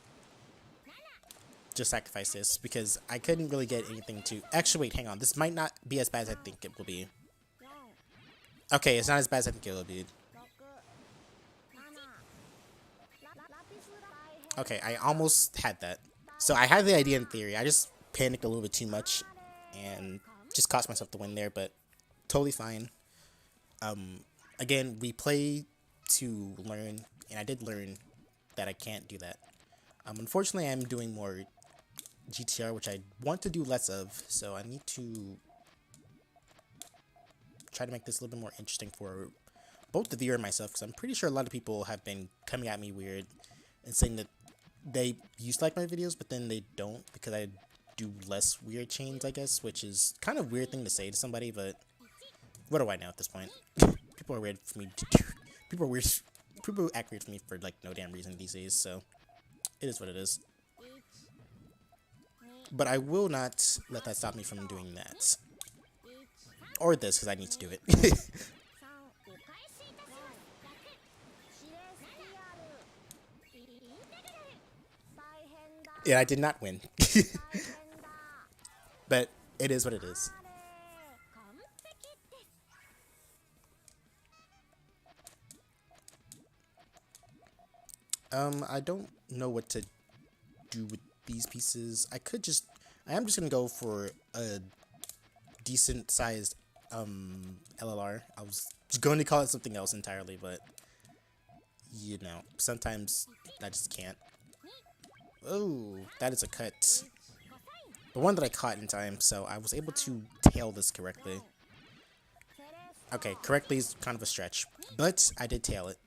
just sacrifice this because I couldn't really get anything to. Actually, wait, hang on. This might not be as bad as I think it will be. Okay, it's not as bad as I think it will be. Okay, I almost had that. So I had the idea in theory. I just panicked a little bit too much and just cost myself the win there, but totally fine. Again, we play to learn, and I did learn that I can't do that. Unfortunately, I'm doing more GTR, which I want to do less of, so I need to try to make this a little bit more interesting for both the viewer and myself, because I'm pretty sure a lot of people have been coming at me weird and saying that they used to like my videos, but then they don't because I do less weird chains, I guess, which is kind of a weird thing to say to somebody, but what do I know at this point? People are weird for me to do. People act weird for me for like no damn reason these days, so It is what it is. But I will not let that stop me from doing that. Or this, because I need to do it. Yeah, I did not win. But it is what it is. I don't know what to do with these pieces. I am just gonna go for a decent sized LLR. I was going to call it something else entirely, but you know, sometimes I just can't. Oh, that is a cut. The one that I caught in time, so I was able to tail this correctly. Okay, correctly is kind of a stretch, but I did tail it.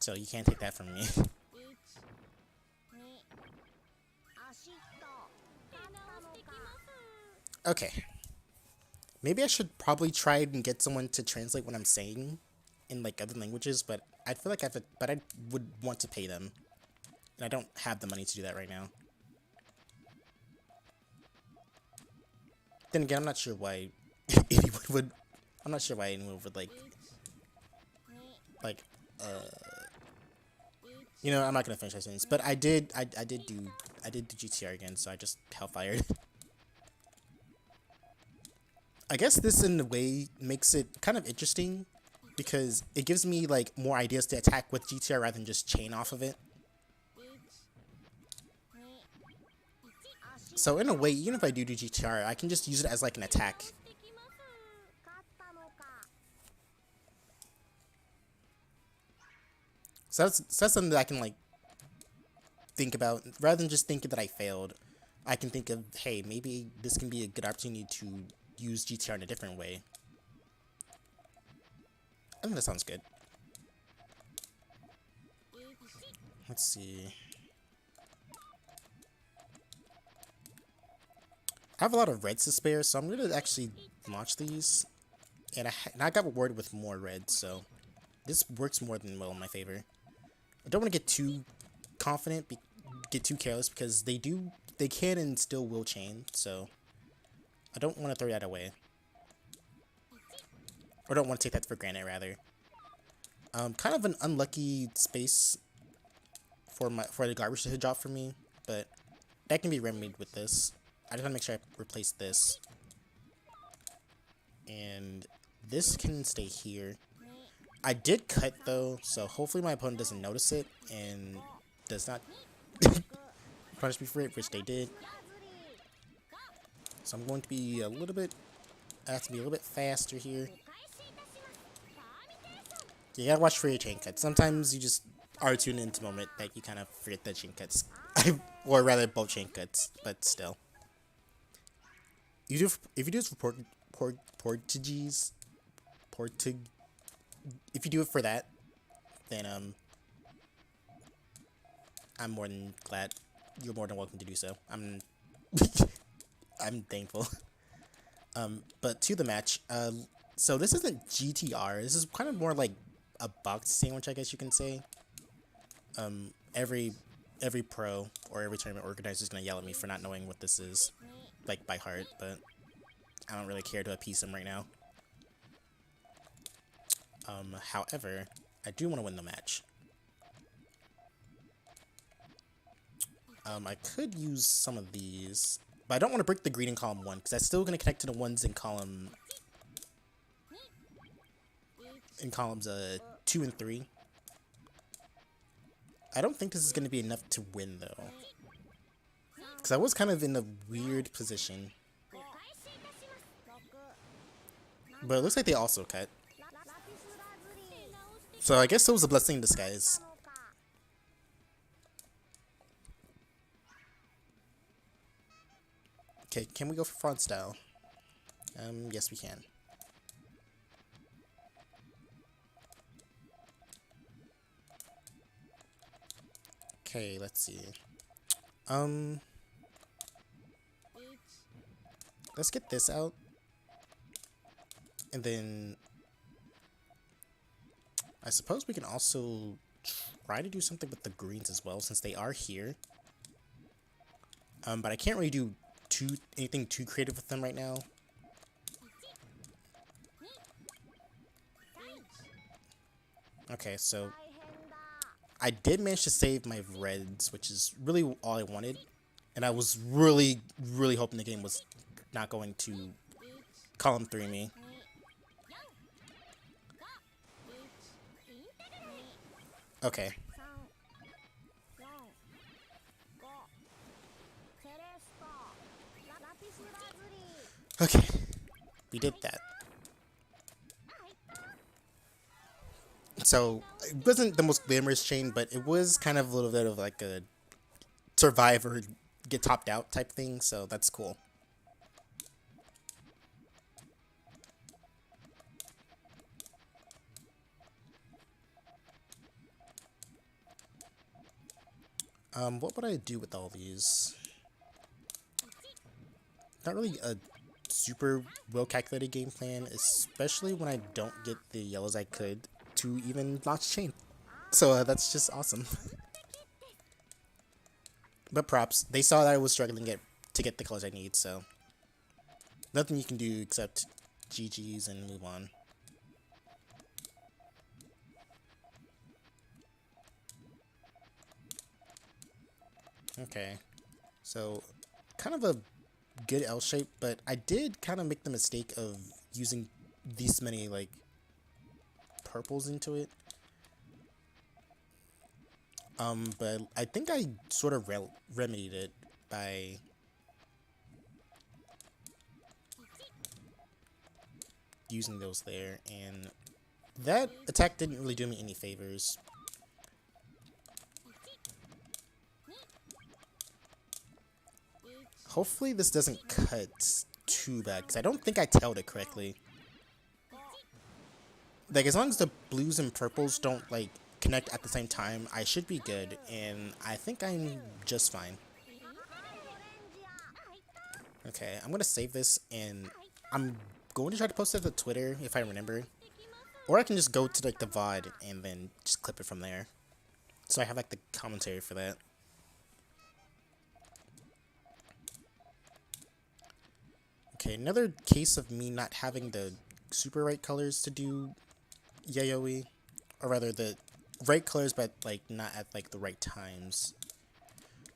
So you can't take that from me. Okay. Maybe I should probably try and get someone to translate what I'm saying in like other languages, but I feel like I would want to pay them. And I don't have the money to do that right now. Then again, I'm not sure why anyone would you know, I'm not gonna finish that sentence, but I did do GTR again, so I just hellfired. I guess this in a way makes it kind of interesting because it gives me like more ideas to attack with GTR rather than just chain off of it. So in a way, even if I do GTR, I can just use it as like an attack. So that's something that I can like think about rather than just thinking that I failed. I can think of, hey, maybe this can be a good opportunity to use GTR in a different way. I think that sounds good. Let's see. I have a lot of reds to spare, so I'm gonna actually launch these. And I got rewarded with more reds, so this works more than well in my favor. I don't want to get too confident, get too careless, because they can and still will chain, so I don't want to throw that away. Or don't want to take that for granted, rather. Kind of an unlucky space for the garbage to drop for me, but that can be remedied with this. I just want to make sure I replace this. And this can stay here. I did cut though, so hopefully my opponent doesn't notice it and does not punish me for it, which they did. So I'm going to be a little bit, I have to be a little bit faster here. You gotta watch for your chain cuts. Sometimes you just are tuned into the moment that you kind of forget the chain cuts. Or rather both chain cuts, but still. If you do this for Portuguese, if you do it for that, then I'm more than glad. You're more than welcome to do so. I'm thankful. But to the match. So this isn't GTR. This is kind of more like a boxed sandwich, I guess you can say. Every pro or every tournament organizer is gonna yell at me for not knowing what this is, like by heart. But I don't really care to appease them right now. However, I do want to win the match. I could use some of these, but I don't want to break the green in column 1, because that's still going to connect to the ones in columns 2 and 3. I don't think this is going to be enough to win, though, because I was kind of in a weird position. But it looks like they also cut. So I guess it was a blessing in disguise. Okay, can we go for front style? Yes we can. Okay, let's see. Let's get this out. And then I suppose we can also try to do something with the greens as well, since they are here. But I can't really do anything too creative with them right now. Okay, so I did manage to save my reds, which is really all I wanted. And I was really, really hoping the game was not going to column 3 me. Okay. Okay. We did that. So, it wasn't the most glamorous chain, but it was kind of a little bit of like a survive or get topped out type thing, so that's cool. What would I do with all these? Not really a super well calculated game plan, especially when I don't get the yellows I could to even launch chain. So that's just awesome. But props, they saw that I was struggling to get the colors I need, so nothing you can do except GG's and move on. Okay, so kind of a good L shape, but I did kind of make the mistake of using these many like purples into it. But I think I sort of remedied it by using those there, and that attack didn't really do me any favors. Hopefully this doesn't cut too bad, because I don't think I tailed it correctly. Like, as long as the blues and purples don't, like, connect at the same time, I should be good, and I think I'm just fine. Okay, I'm gonna save this, and I'm going to try to post it to Twitter, if I remember. Or I can just go to, like, the VOD, and then just clip it from there. So I have, like, the commentary for that. Okay, another case of me not having the super right colors to do Yayoi, or rather the right colors but like not at like the right times.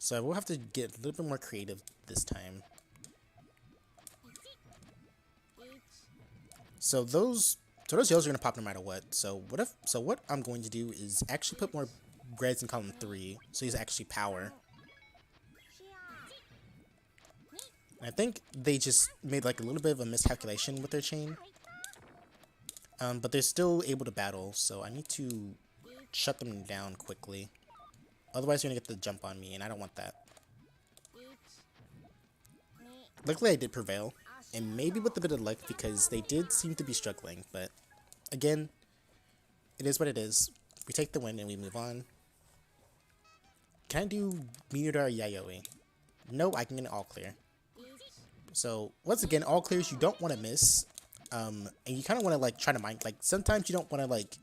So we'll have to get a little bit more creative this time. So those yellows are gonna pop no matter what. So what I'm going to do is actually put more reds in column 3, so he's actually power. I think they just made like a little bit of a miscalculation with their chain. But they're still able to battle, so I need to shut them down quickly. Otherwise they're gonna get the jump on me, and I don't want that. Luckily I did prevail, and maybe with a bit of luck because they did seem to be struggling, but again, it is what it is. We take the win and we move on. Can I do Meteor Yayoi? No, I can get an all clear. So, once again, all clears you don't want to miss. And you kind of want to, like, try to mind, like, sometimes you don't want to, like,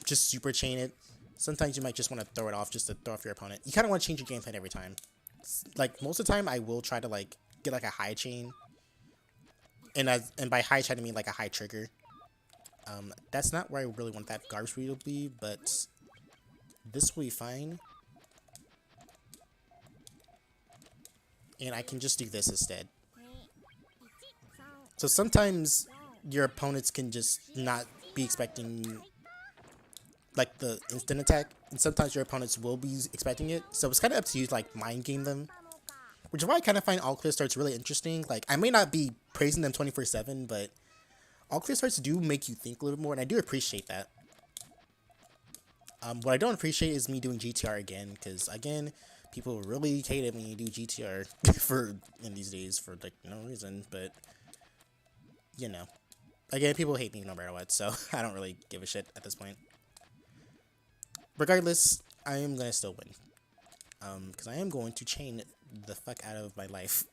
just super chain it. Sometimes you might just want to throw it off just to throw off your opponent. You kind of want to change your game plan every time. Like, most of the time, I will try to, like, get, like, a high chain. And by high chain, I mean, like, a high trigger. That's not where I really want that garbage speed to be, but this will be fine. And I can just do this instead. So sometimes your opponents can just not be expecting like the instant attack, and sometimes your opponents will be expecting it. So it's kind of up to you to like mind game them, which is why I kind of find all clear starts really interesting. Like, I may not be praising them 24/7, but all clear starts do make you think a little bit more, and I do appreciate that. What I don't appreciate is me doing GTR again, because again, people really hate it when you do GTR in these days for like no reason, but you know, again, people hate me no matter what, so I don't really give a shit at this point. Regardless, I am gonna still win, because I am going to chain the fuck out of my life.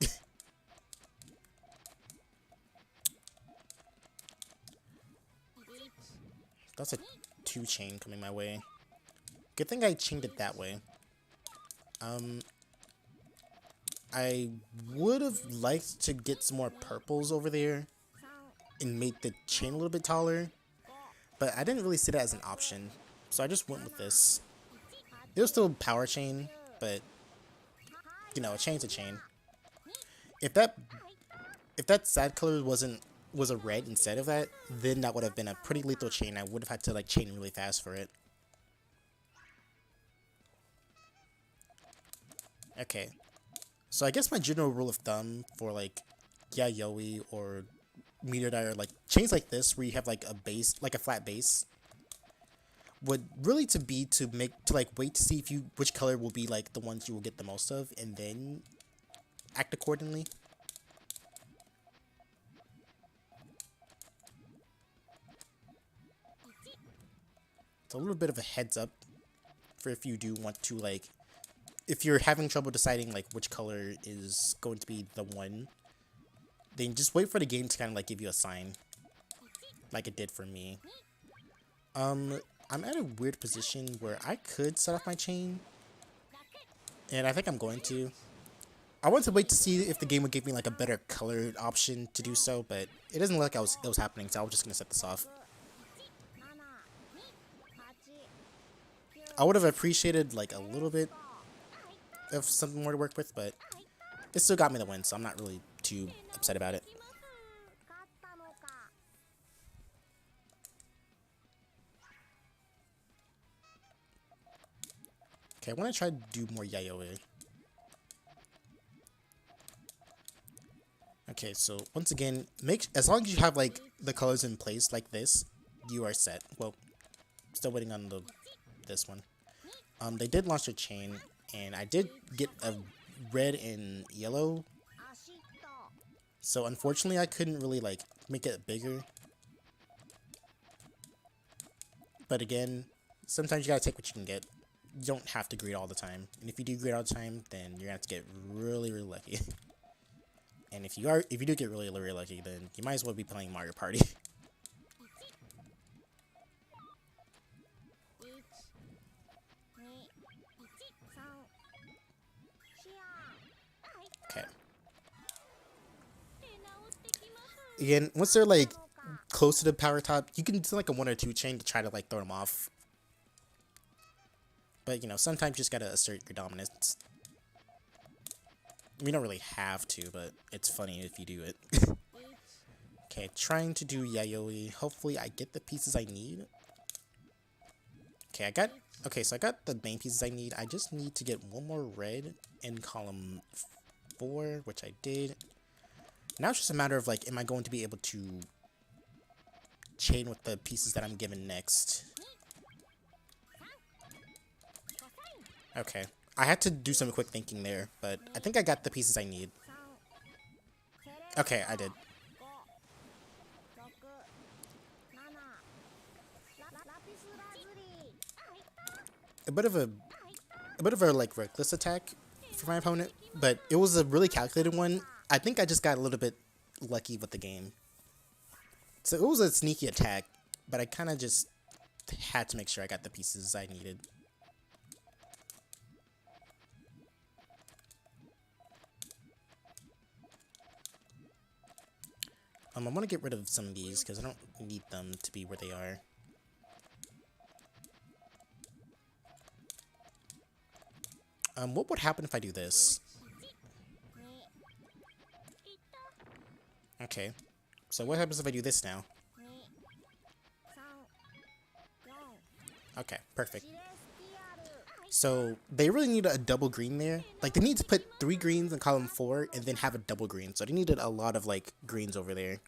That's a 2 chain coming my way. Good thing I chained it that way. I would have liked to get some more purples over there and make the chain a little bit taller, but I didn't really see that as an option, so I just went with this. It was still power chain, but you know, a chain's a chain. If that sad color was a red instead of that, then that would have been a pretty lethal chain. I would have had to like chain really fast for it. Okay, so I guess my general rule of thumb for like Yayoi or Meteor Dye, or like chains like this where you have like a base, like a flat base, would really to wait to see which color will be like the ones you will get the most of, and then act accordingly. It's a little bit of a heads up for if you do want to like, if you're having trouble deciding like which color is going to be the one, then just wait for the game to kind of like give you a sign, like it did for me. I'm at a weird position where I could set off my chain, and I think I'm going to. I want to wait to see if the game would give me like a better colored option to do so, but it doesn't look like it was happening, so I was just gonna set this off. I would have appreciated like a little bit of something more to work with, but it still got me the win, so I'm not really too upset about it. Okay, I want to try to do more Yayoi. Okay, so once again, as long as you have like the colors in place like this, you are set. Well, still waiting on this one. They did launch a chain, and I did get a red and yellow. So unfortunately, I couldn't really like make it bigger. But again, sometimes you gotta take what you can get. You don't have to greed all the time, and if you do greed all the time, then you're gonna have to get really, really lucky. And if you do get really, really lucky, then you might as well be playing Mario Party. Okay. Again, once they're like close to the power top, you can do like a 1 or 2 chain to try to like throw them off. But you know, sometimes you just gotta assert your dominance. We don't really have to, but it's funny if you do it. Okay, trying to do Yayoi. Hopefully I get the pieces I need. Okay, so I got the main pieces I need. I just need to get one more red in column 4, which I did. Now it's just a matter of like, am I going to be able to chain with the pieces that I'm given next? Okay. I had to do some quick thinking there, but I think I got the pieces I need. Okay, I did. A bit of a like reckless attack for my opponent, but it was a really calculated one. I think I just got a little bit lucky with the game. So it was a sneaky attack, but I kind of just had to make sure I got the pieces I needed. I want to get rid of some of these because I don't need them to be where they are. What would happen if I do this? Okay, so what happens if I do this now? Okay, perfect. So they really need a double green there. Like they need to put 3 greens in column 4 and then have a double green. So they needed a lot of like greens over there.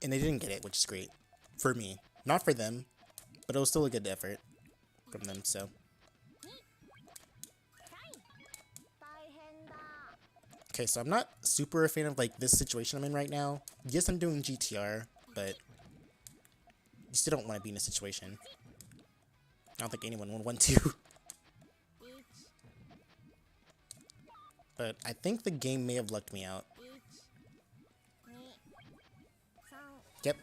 And they didn't get it, which is great for me. Not for them, but it was still a good effort from them, so. Okay, so I'm not super a fan of like this situation I'm in right now. Yes, I'm doing GTR, but you still don't want to be in a situation. I don't think anyone would want to. But I think the game may have lucked me out. Yep.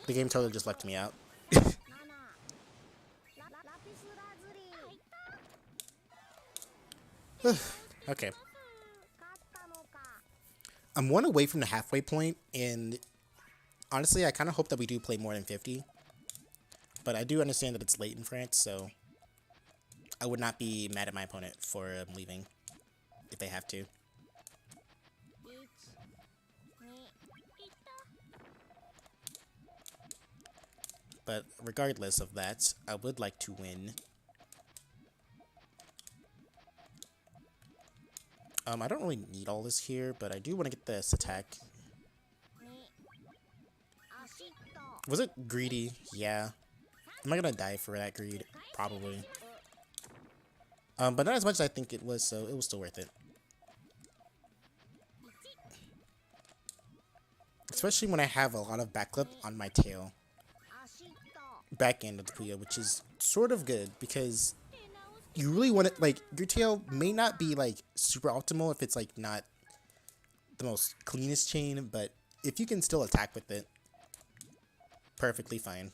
The game totally just left me out. Okay. I'm one away from the halfway point, and honestly, I kind of hope that we do play more than 50. But I do understand that it's late in France, so I would not be mad at my opponent for leaving if they have to. But regardless of that, I would like to win. I don't really need all this here, but I do want to get this attack. Was it greedy? Yeah. Am I gonna die for that greed? Probably. But not as much as I think it was, so it was still worth it. Especially when I have a lot of backflip on my tail. Back end of the Puyo, which is sort of good because you really want it, like, your tail may not be like super optimal if it's like not the most cleanest chain, but if you can still attack with it, perfectly fine.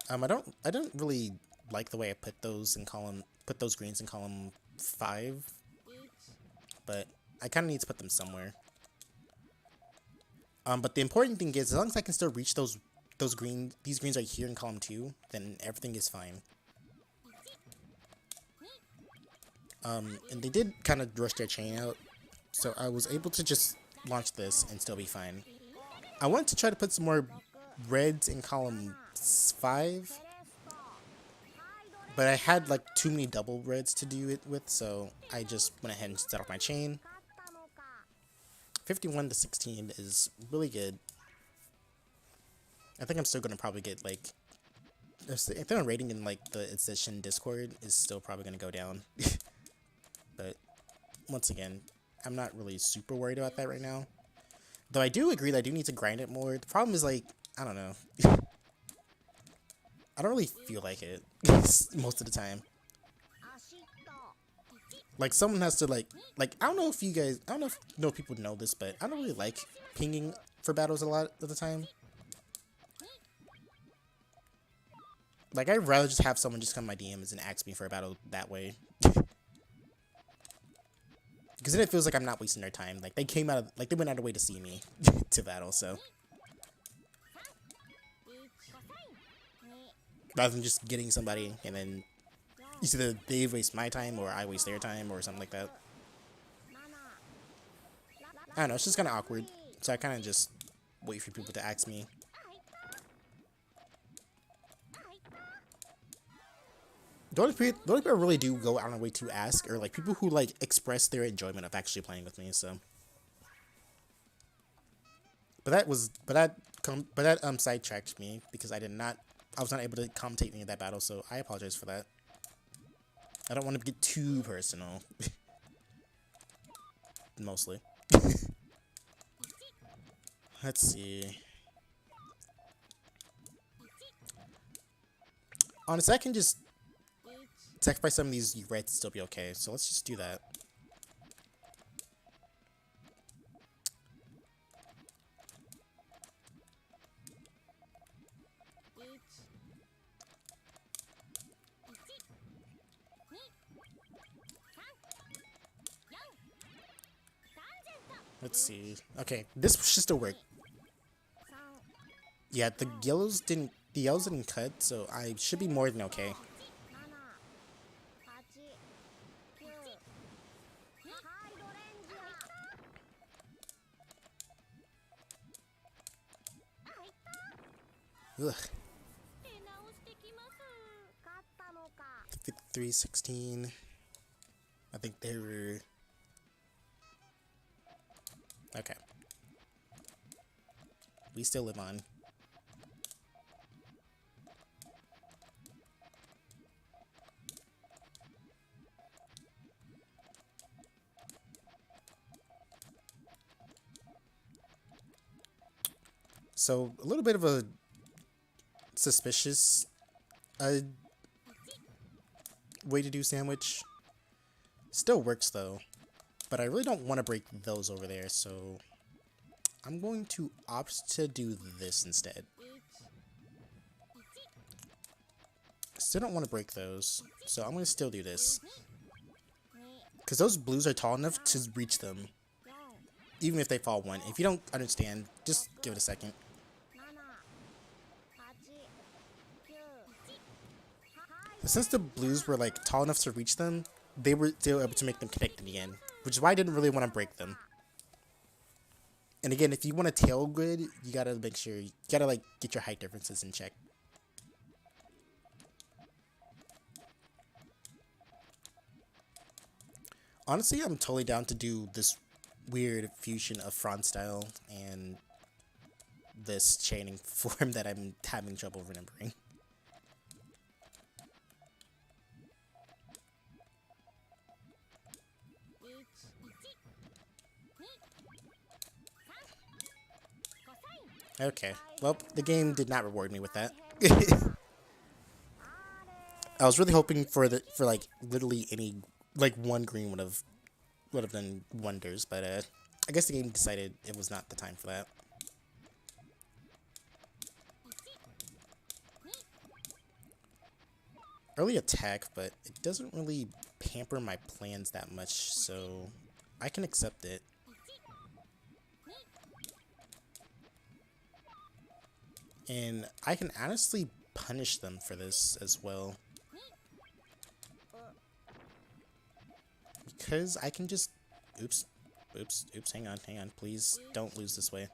I don't really like the way I put those greens in column 5, but I kind of need to put them somewhere. But the important thing is, as long as I can still reach these greens right here in column 2, then everything is fine. And they did kind of rush their chain out, so I was able to just launch this and still be fine. I wanted to try to put some more reds in column 5, but I had like too many double reds to do it with, so I just went ahead and set off my chain. 51 to 16 is really good. I think I'm still gonna probably get like, I think I'm rating in like the Edition Discord is still probably gonna go down. But once again, I'm not really super worried about that right now. Though I do agree that I do need to grind it more. The problem is, like, I don't know. I don't really feel like it most of the time. Like, someone has to, like, I don't know if you guys, I don't know if people know this, but I don't really like pinging for battles a lot of the time. Like, I'd rather just have someone just come to my DMs and ask me for a battle that way. Because then it feels like I'm not wasting their time. Like, they went out of their way to see me to battle, so. Rather than just getting somebody and then either they waste my time or I waste their time or something like that. I don't know, it's just kind of awkward. So I kind of just wait for people to ask me. The only people I really do go out of my way to ask are like people who like express their enjoyment of actually playing with me. So, but that sidetracked me because I was not able to commentate any of that battle. So I apologize for that. I don't want to get too personal. Mostly. Let's see. Honestly, I can just sacrifice some of these reds to still be okay, so let's just do that. Let's see. Okay, this should still work. Yeah, the yellows didn't cut, so I should be more than okay. Ugh. 53-16. I think they were okay. We still live on. So a little bit of a suspicious way to do sandwich. Still works though, but I really don't want to break those over there, so I'm going to opt to do this instead. Still don't want to break those, so I'm going to still do this. Because those blues are tall enough to reach them, even if they fall one. If you don't understand, just give it a second. Since the blues were like tall enough to reach them, they were still able to make them connect in the end, which is why I didn't really want to break them. And again, if you want to tail good, you gotta make sure you gotta like get your height differences in check. Honestly, I'm totally down to do this weird fusion of front style and this chaining form that I'm having trouble remembering. Okay, well, the game did not reward me with that. I was really hoping for like literally any like one green would have done wonders, but I guess the game decided it was not the time for that. Early attack, but it doesn't really pamper my plans that much, so I can accept it. And I can honestly punish them for this as well. Because I can just... Oops. Oops. Oops. Hang on. Hang on. Please don't lose this way.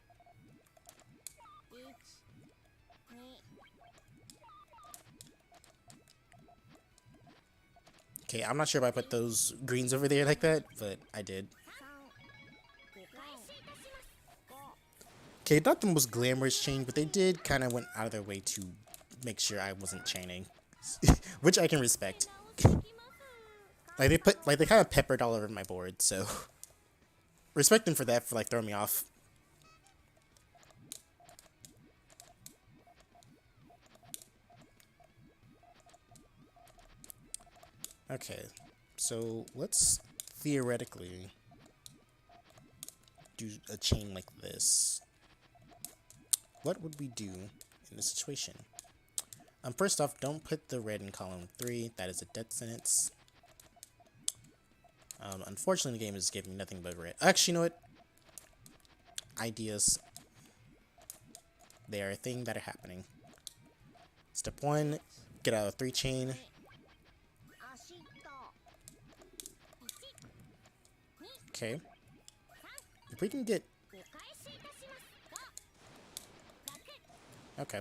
Okay, I'm not sure if I put those greens over there like that, but I did. Okay, not the most glamorous chain, but they did kind of went out of their way to make sure I wasn't chaining, which I can respect. Like they kind of peppered all over my board, so respect them for that, for like throwing me off. Okay, so let's theoretically do a chain like this. What would we do in this situation? First off, don't put the red in column 3. That is a death sentence. Unfortunately, the game is giving me nothing but red. Actually, you know what? Ideas. They are a thing that are happening. Step 1, get out of 3 chain. Okay. If we can get... Okay.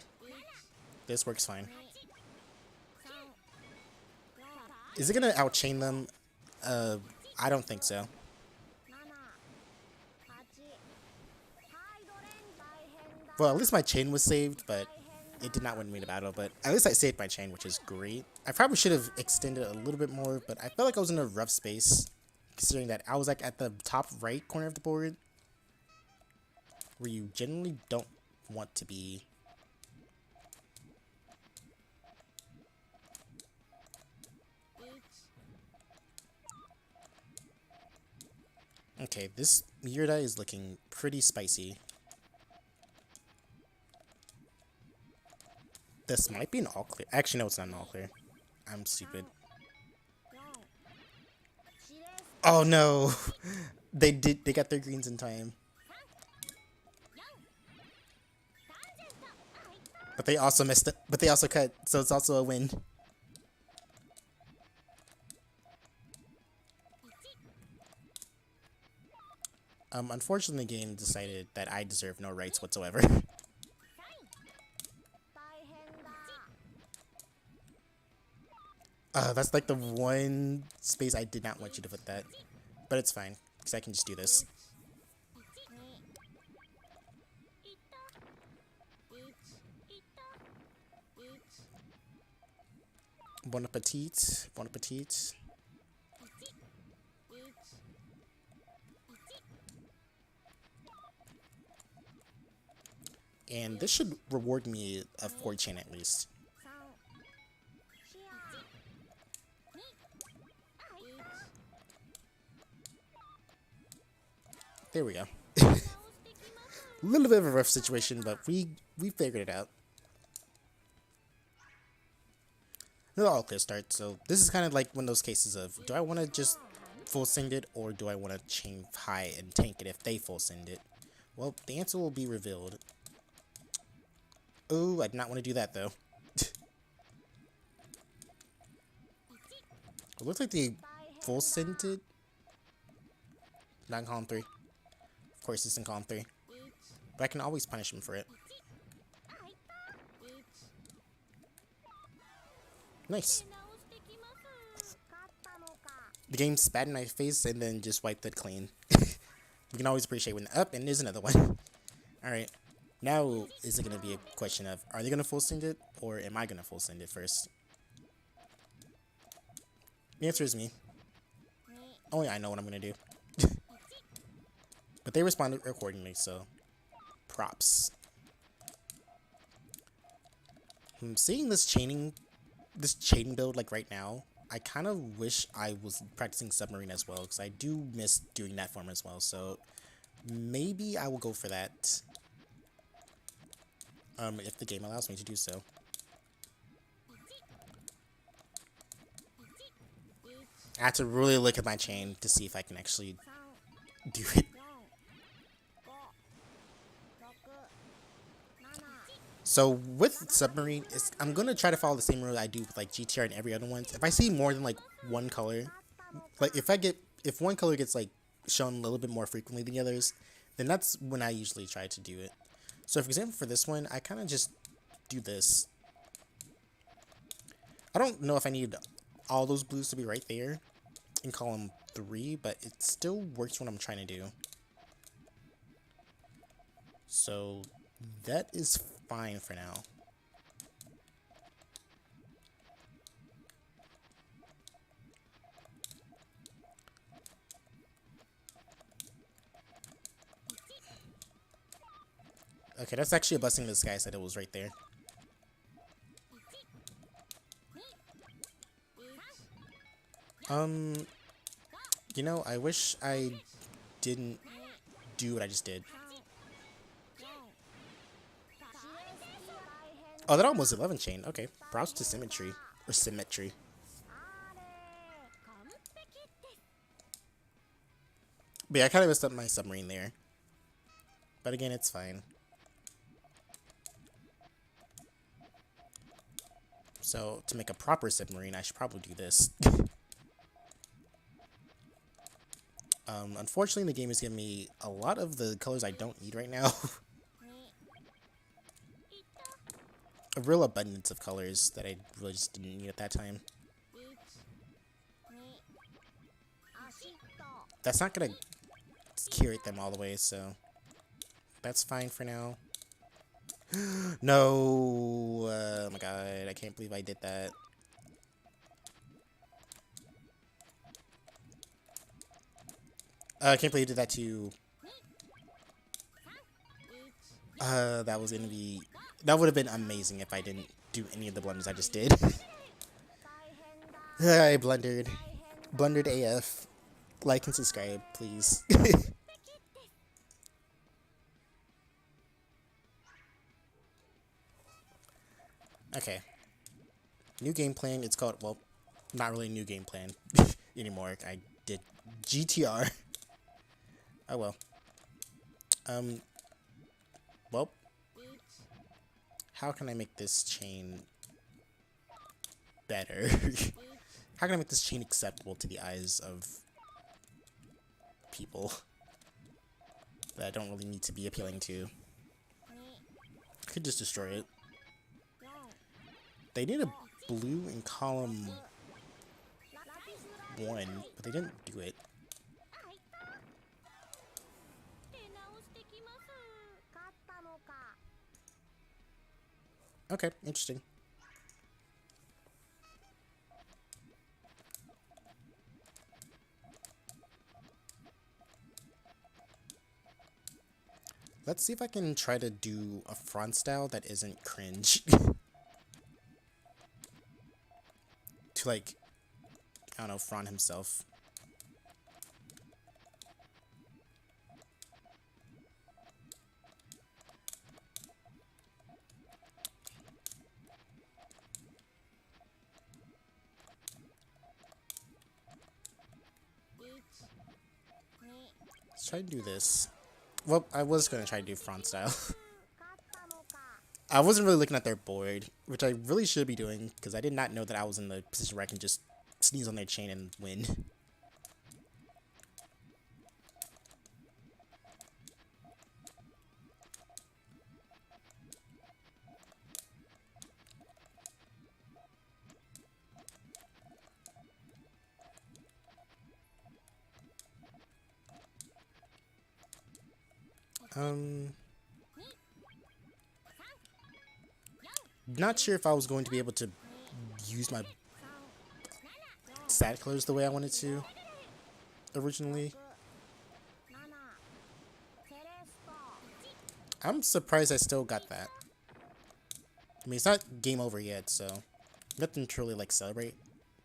This works fine. Is it gonna outchain them? I don't think so. Well, at least my chain was saved, but it did not win me the battle. But at least I saved my chain, which is great. I probably should have extended it a little bit more, but I felt like I was in a rough space, considering that I was like at the top right corner of the board, where you generally don't want to be. Okay, this meteor die is looking pretty spicy. This might be an all clear. Actually, no, it's not an all clear. I'm stupid. Oh no! They got their greens in time. But they also missed it. But they also cut, so it's also a win. Unfortunately, the game decided that I deserve no rights whatsoever. That's like the one space I did not want you to put that. But it's fine, because I can just do this. Bon appetit. Bon appetit. And this should reward me a 4 chain at least. There we go. A little bit of a rough situation, but we figured it out. It'll all clear start, so this is kind of like one of those cases of, do I want to just full send it, or do I want to chain high and tank it if they full send it? Well, the answer will be revealed. Oh, I did not want to do that, though. It looks like they full sent it. Not in column 3. Of course, it's in column 3. But I can always punish him for it. Nice. The game spat in my face and then just wiped it clean. We can always appreciate when up, and there's another one. Alright. Now, is it going to be a question of, are they going to full send it, or am I going to full send it first? The answer is me. Only I know what I'm going to do. But they responded accordingly, so props. Seeing this chaining build like right now, I kind of wish I was practicing submarine as well, because I do miss doing that form as well, so maybe I will go for that. If the game allows me to do so. I have to really look at my chain to see if I can actually do it. So with submarine, I'm gonna try to follow the same rule I do with like GTR and every other one. If I see more than like one color, like if one color gets like shown a little bit more frequently than the others, then that's when I usually try to do it. So for example, for this one, I kind of just do this. I don't know if I need all those blues to be right there in column 3, but it still works what I'm trying to do. So that is fine for now. Okay, that's actually a blessing in disguise that it was right there. You know, I wish I didn't do what I just did. Oh, that almost 11 chain. Okay, props to symmetry. Or symmetry. But yeah, I kind of messed up my submarine there. But again, it's fine. So, to make a proper submarine, I should probably do this. Unfortunately, the game is giving me a lot of the colors I don't need right now. A real abundance of colors that I really just didn't need at that time. That's not gonna curate them all the way, so that's fine for now. No! Oh my god, I can't believe I did that. I can't believe I did that to... that was gonna be... That would have been amazing if I didn't do any of the blunders I just did. I blundered. Blundered AF. Like and subscribe, please. Okay. New game plan. It's called, well, not really a new game plan anymore. I did GTR. Oh well. Well, how can I make this chain better? How can I make this chain acceptable to the eyes of people that I don't really need to be appealing to? I could just destroy it. They did a blue in column 1, but they didn't do it. Okay, interesting. Let's see if I can try to do a front style that isn't cringe. To like, I don't know, Fron himself. Let's try to do this. Well, I was gonna try to do front style. I wasn't really looking at their board, which I really should be doing, because I did not know that I was in the position where I can just sneeze on their chain and win. Not sure if I was going to be able to use my stat close the way I wanted to originally. I'm surprised I still got that. I mean, it's not game over yet, so nothing to really like celebrate.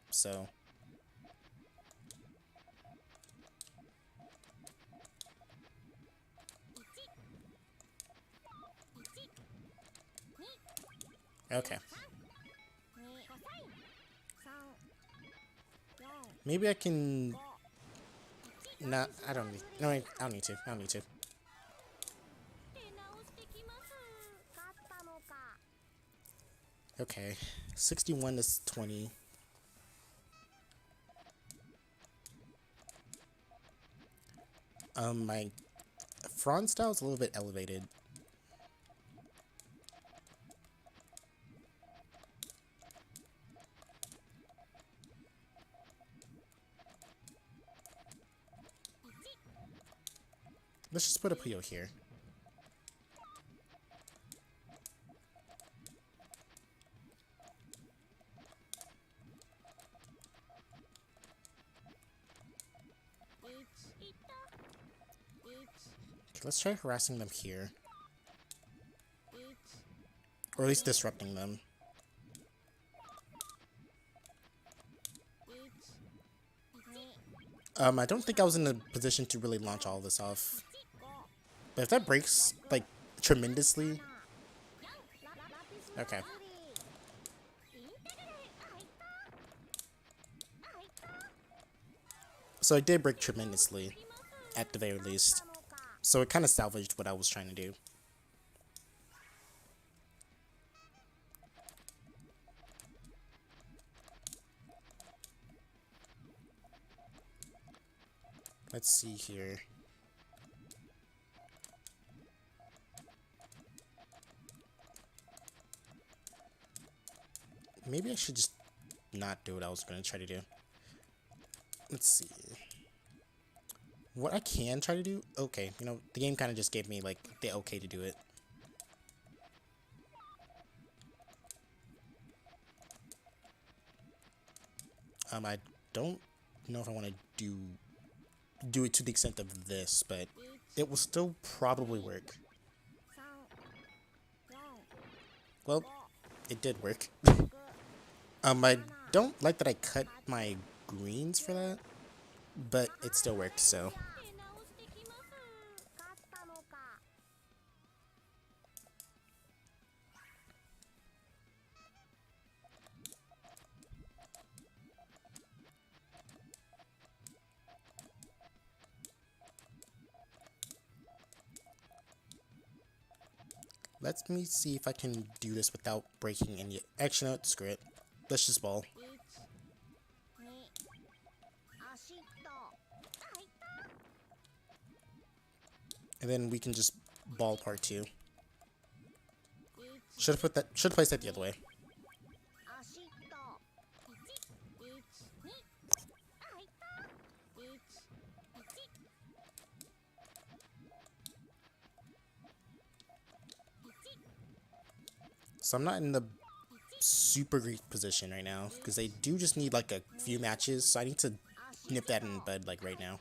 So okay. Maybe I can. Nah, I don't need. No, I don't need to. I don't need to. Okay, 61 is 20. My front style is a little bit elevated. Let's just put a Puyo here. Okay, let's try harassing them here. Or at least disrupting them. I don't think I was in a position to really launch all this off. But if that breaks, like, tremendously... Okay. So it did break tremendously, at the very least. So it kind of salvaged what I was trying to do. Let's see here. Maybe I should just not do what I was going to try to do. Let's see. What I can try to do? Okay, you know, the game kind of just gave me, like, the okay to do it. I don't know if I want to do it to the extent of this, but it will still probably work. Well, it did work. I don't like that I cut my greens for that, but it still worked, so. Let me see if I can do this without breaking any. Actually, no, screw it. Let's just ball. And then we can just ball part 2. Should have placed that the other way. So I'm not in the super great position right now, because they do just need like a few matches, so I need to nip that in the bud like right now.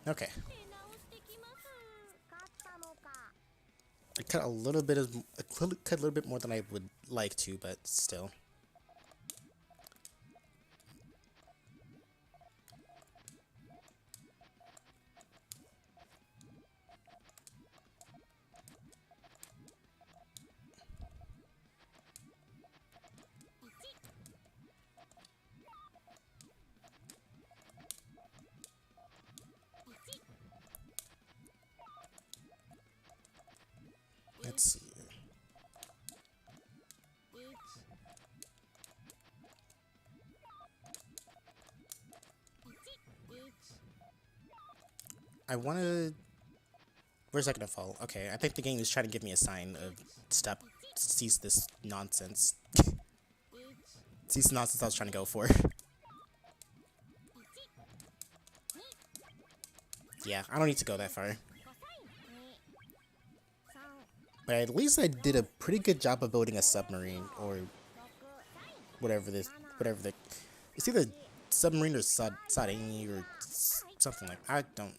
Okay. I cut a little bit more than I would like to, but still. Let's see. I want to... Where's that gonna fall? Okay, I think the game is trying to give me a sign of stop, cease this nonsense. Cease the nonsense I was trying to go for. Yeah, I don't need to go that far. But at least I did a pretty good job of building a submarine, or whatever the... It's either submarine or Sadani or something like... I don't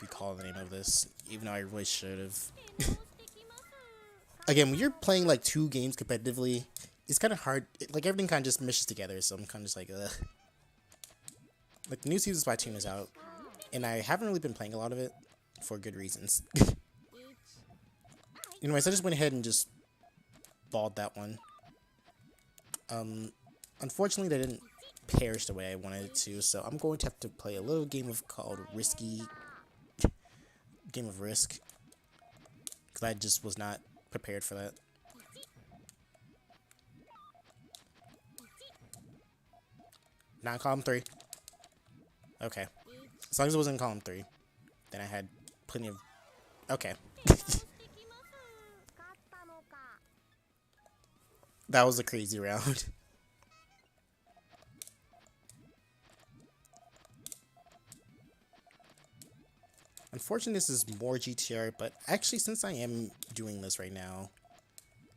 recall the name of this, even though I really should have. Again, when you're playing like 2 games competitively, it's kind of hard. Like everything kind of just meshes together, so I'm kind of just like, ugh. Like the new season of Splatoon is out, and I haven't really been playing a lot of it for good reasons. Anyways, I just went ahead and just balled that one. Unfortunately, they didn't perish the way I wanted it to, so I'm going to have to play a little game called Game of Risk, because I just was not prepared for that. Not column 3. Okay. As long as it wasn't in column 3, then I had plenty of... Okay. That was a crazy round. Unfortunately, this is more GTR, but actually, since I am doing this right now,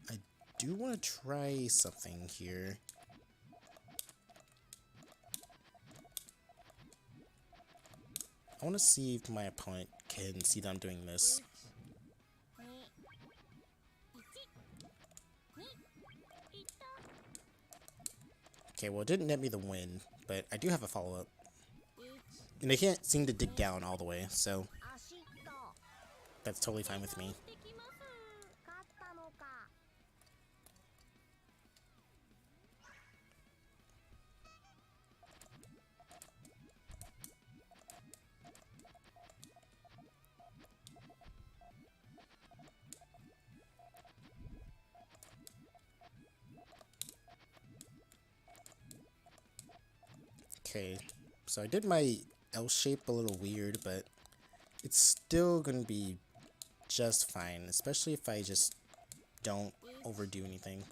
I do want to try something here. I want to see if my opponent can see that I'm doing this. Okay, well, it didn't net me the win, but I do have a follow-up. And they can't seem to dig down all the way, so that's totally fine with me. Okay, so I did my L shape a little weird, but it's still gonna be just fine, especially if I just don't overdo anything.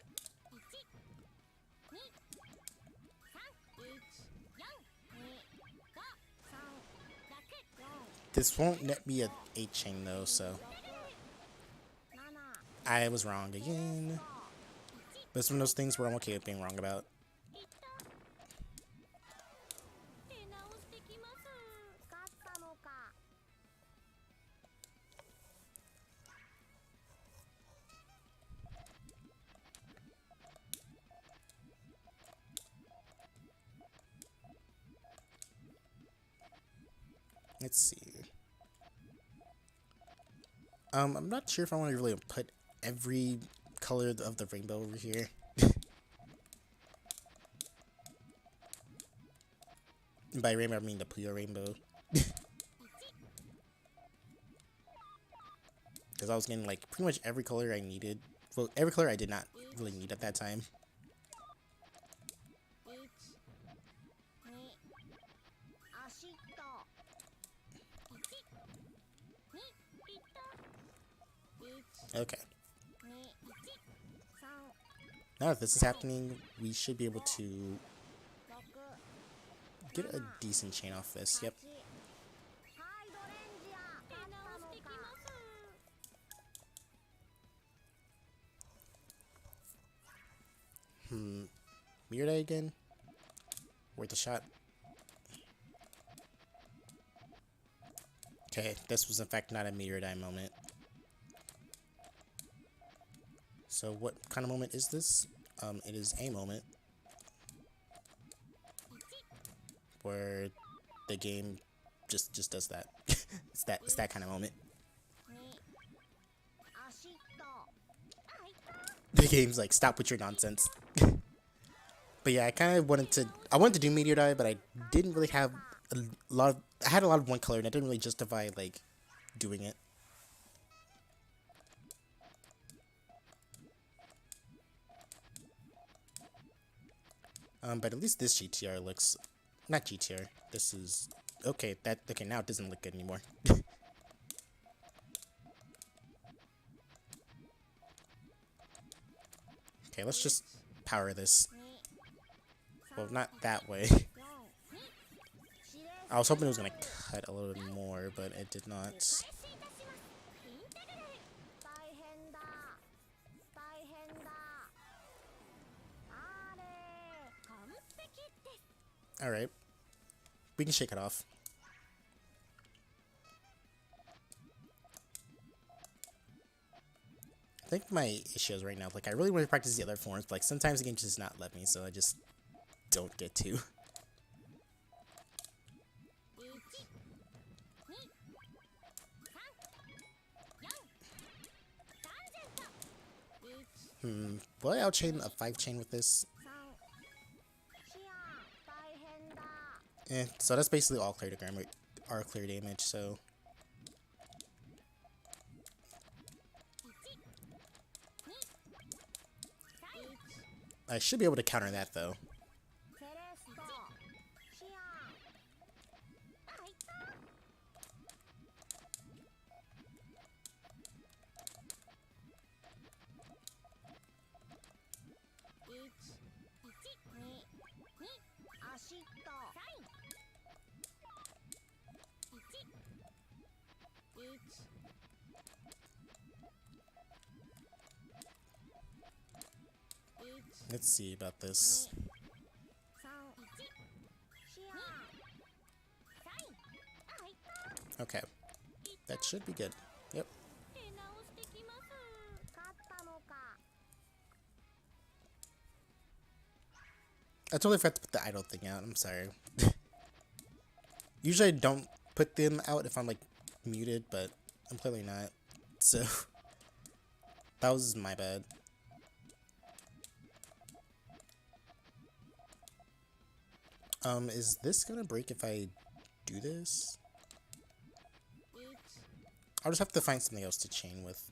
This won't net me a 8 chain though, so I was wrong again. But it's one of those things where I'm okay with being wrong about. Let's see. I'm not sure if I want to really put every color of the rainbow over here. And by rainbow, I mean the Puyo rainbow. Because I was getting like pretty much every color I needed. Well, every color I did not really need at that time. Okay. Now that this is happening, we should be able to get a decent chain off this. Yep. Mirror die again? Worth a shot. Okay, this was in fact not a mirror die moment. So what kind of moment is this? It is a moment where the game just does that. it's that kind of moment. The game's like, stop with your nonsense. But yeah, I wanted to do meteor die, but I didn't really have a lot of, I had a lot of one color and I didn't really justify like doing it. But at least this GTR looks, not GTR. This is okay. Okay. Now it doesn't look good anymore. Okay, let's just power this. Well, not that way. I was hoping it was gonna cut a little bit more, but it did not. Alright. We can shake it off. I think my issue is right now, like, I really want to practice the other forms, but like, sometimes the game just does not let me, so I just don't get to. Will I outchain a 5-chain with this? So that's basically all clear damage, clear damage, so. I should be able to counter that though. Let's see about this. Okay. That should be good. Yep. I totally forgot to put the idle thing out. I'm sorry. Usually I don't put them out if I'm like muted, but I'm clearly not. So that was my bad. Is this gonna break if I do this? I'll just have to find something else to chain with.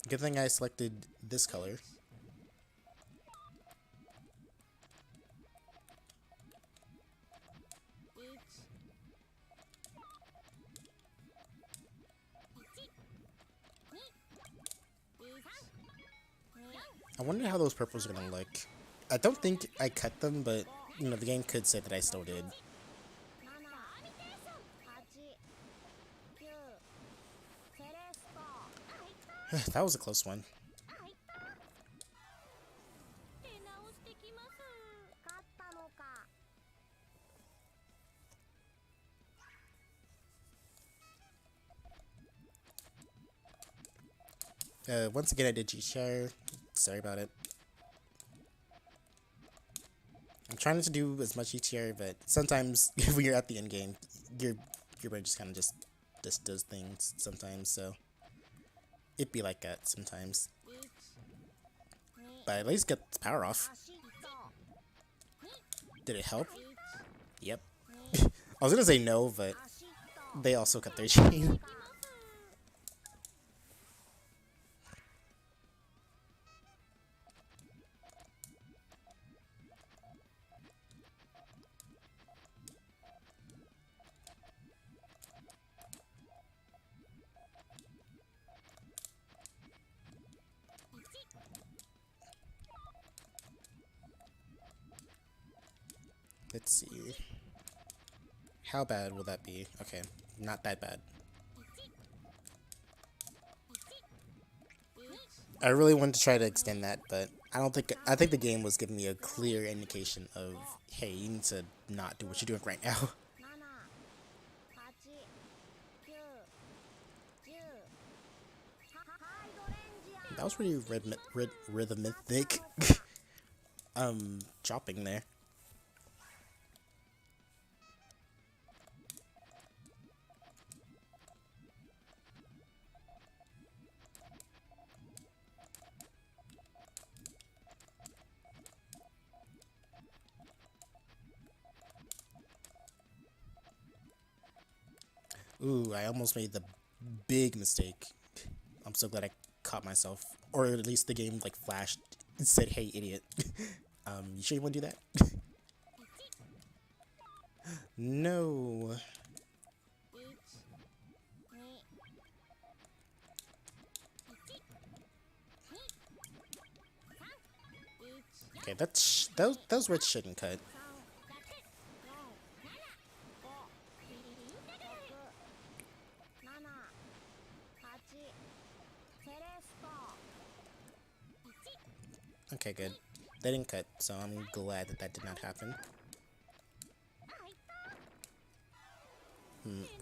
Good thing I selected this color. I wonder how those purples are gonna look. I don't think I cut them, but you know, the game could say that I still did. That was a close one. Once again, I did GTR. Sorry about it. I'm trying not to do as much GTR, but sometimes when you're at the end game, your brain just kind of just does things sometimes. So it be like that sometimes. But at least get the power off. Did it help? Yep. I was gonna say no, but they also cut their chain. Let's see. How bad will that be? Okay, not that bad. I really wanted to try to extend that, but I think the game was giving me a clear indication of, hey, you need to not do what you're doing right now. That was pretty rhythmic. Chopping there. Ooh, I almost made the big mistake. I'm so glad I caught myself, or at least the game like flashed and said, "Hey, idiot." You sure you want to do that? No. Okay, those words shouldn't cut. Okay, good. They didn't cut, so I'm glad that that did not happen.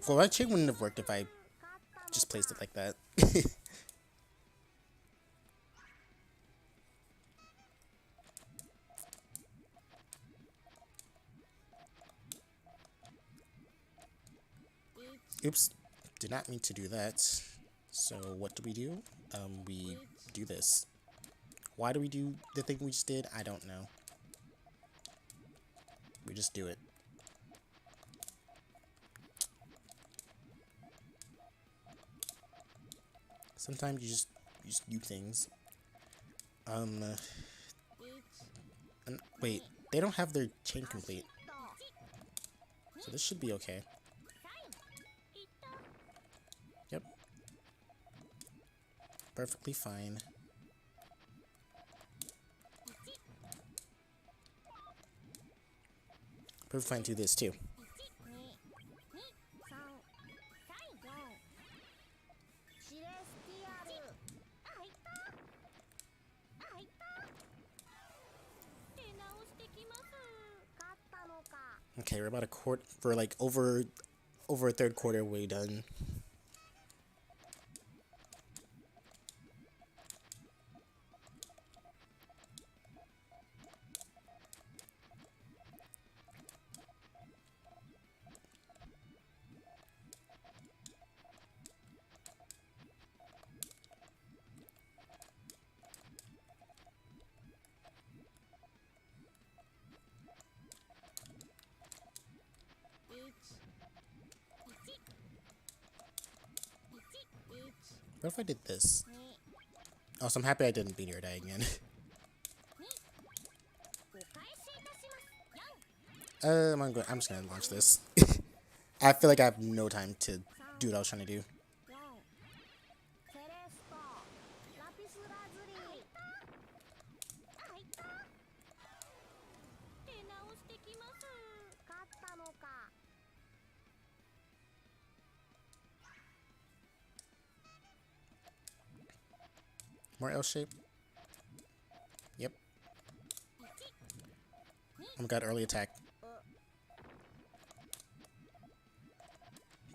Well, actually, it wouldn't have worked if I just placed it like that. Oops, did not mean to do that. So what do? We do this. Why do we do the thing we just did? I don't know. We just do it. Sometimes you just do things. And wait, they don't have their chain complete. So this should be okay. Yep. Perfectly fine. Perfectly fine to do this too. Okay, we're about a quarter. We're like over a third quarter way done. What if I did this? Oh, so I'm happy I didn't beat her die again. I'm just gonna launch this. I feel like I have no time to do what I was trying to do. More L shape. Yep. Oh my god, early attack.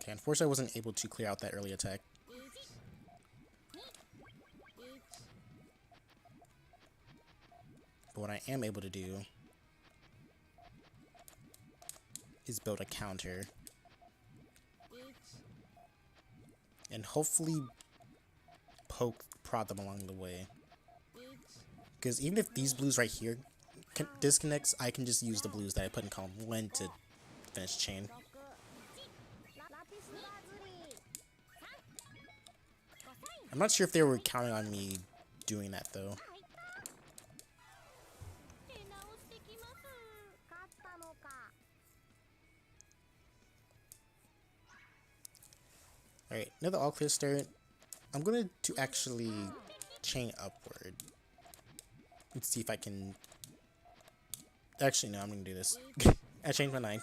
Okay, unfortunately I wasn't able to clear out that early attack. But what I am able to do is build a counter. And hopefully prod them along the way. Because even if these blues right here disconnects, I can just use the blues that I put in column 1 to finish chain. I'm not sure if they were counting on me doing that though. Alright, another all clear start. I'm going to actually chain upward. Let's see if I can... Actually, no, I'm going to do this. I changed my 9.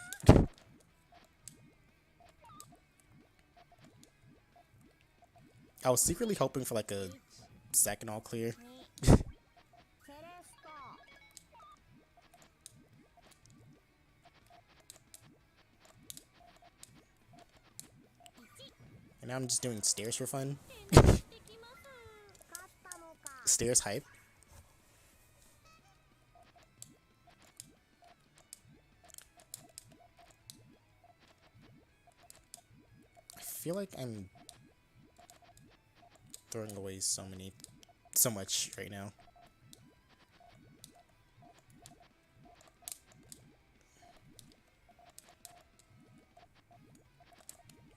I was secretly hoping for like a second all clear. And now I'm just doing stairs for fun. Stairs hype. I feel like I'm throwing away so much right now.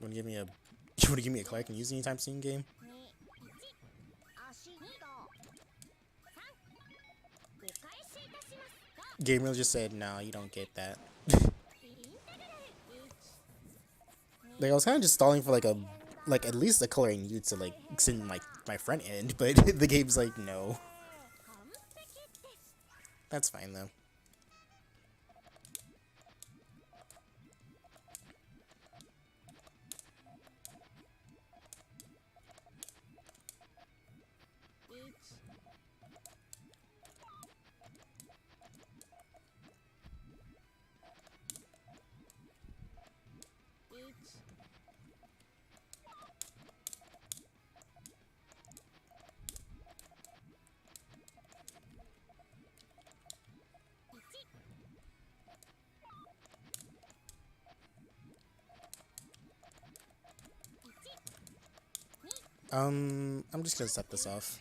You wanna give me a Clark and use anytime soon game? Gabriel just said, "No, you don't get that." Like I was kind of just stalling for like at least the color I needed to like send my front end, but the game's like, no. That's fine though. I'm just gonna set this off.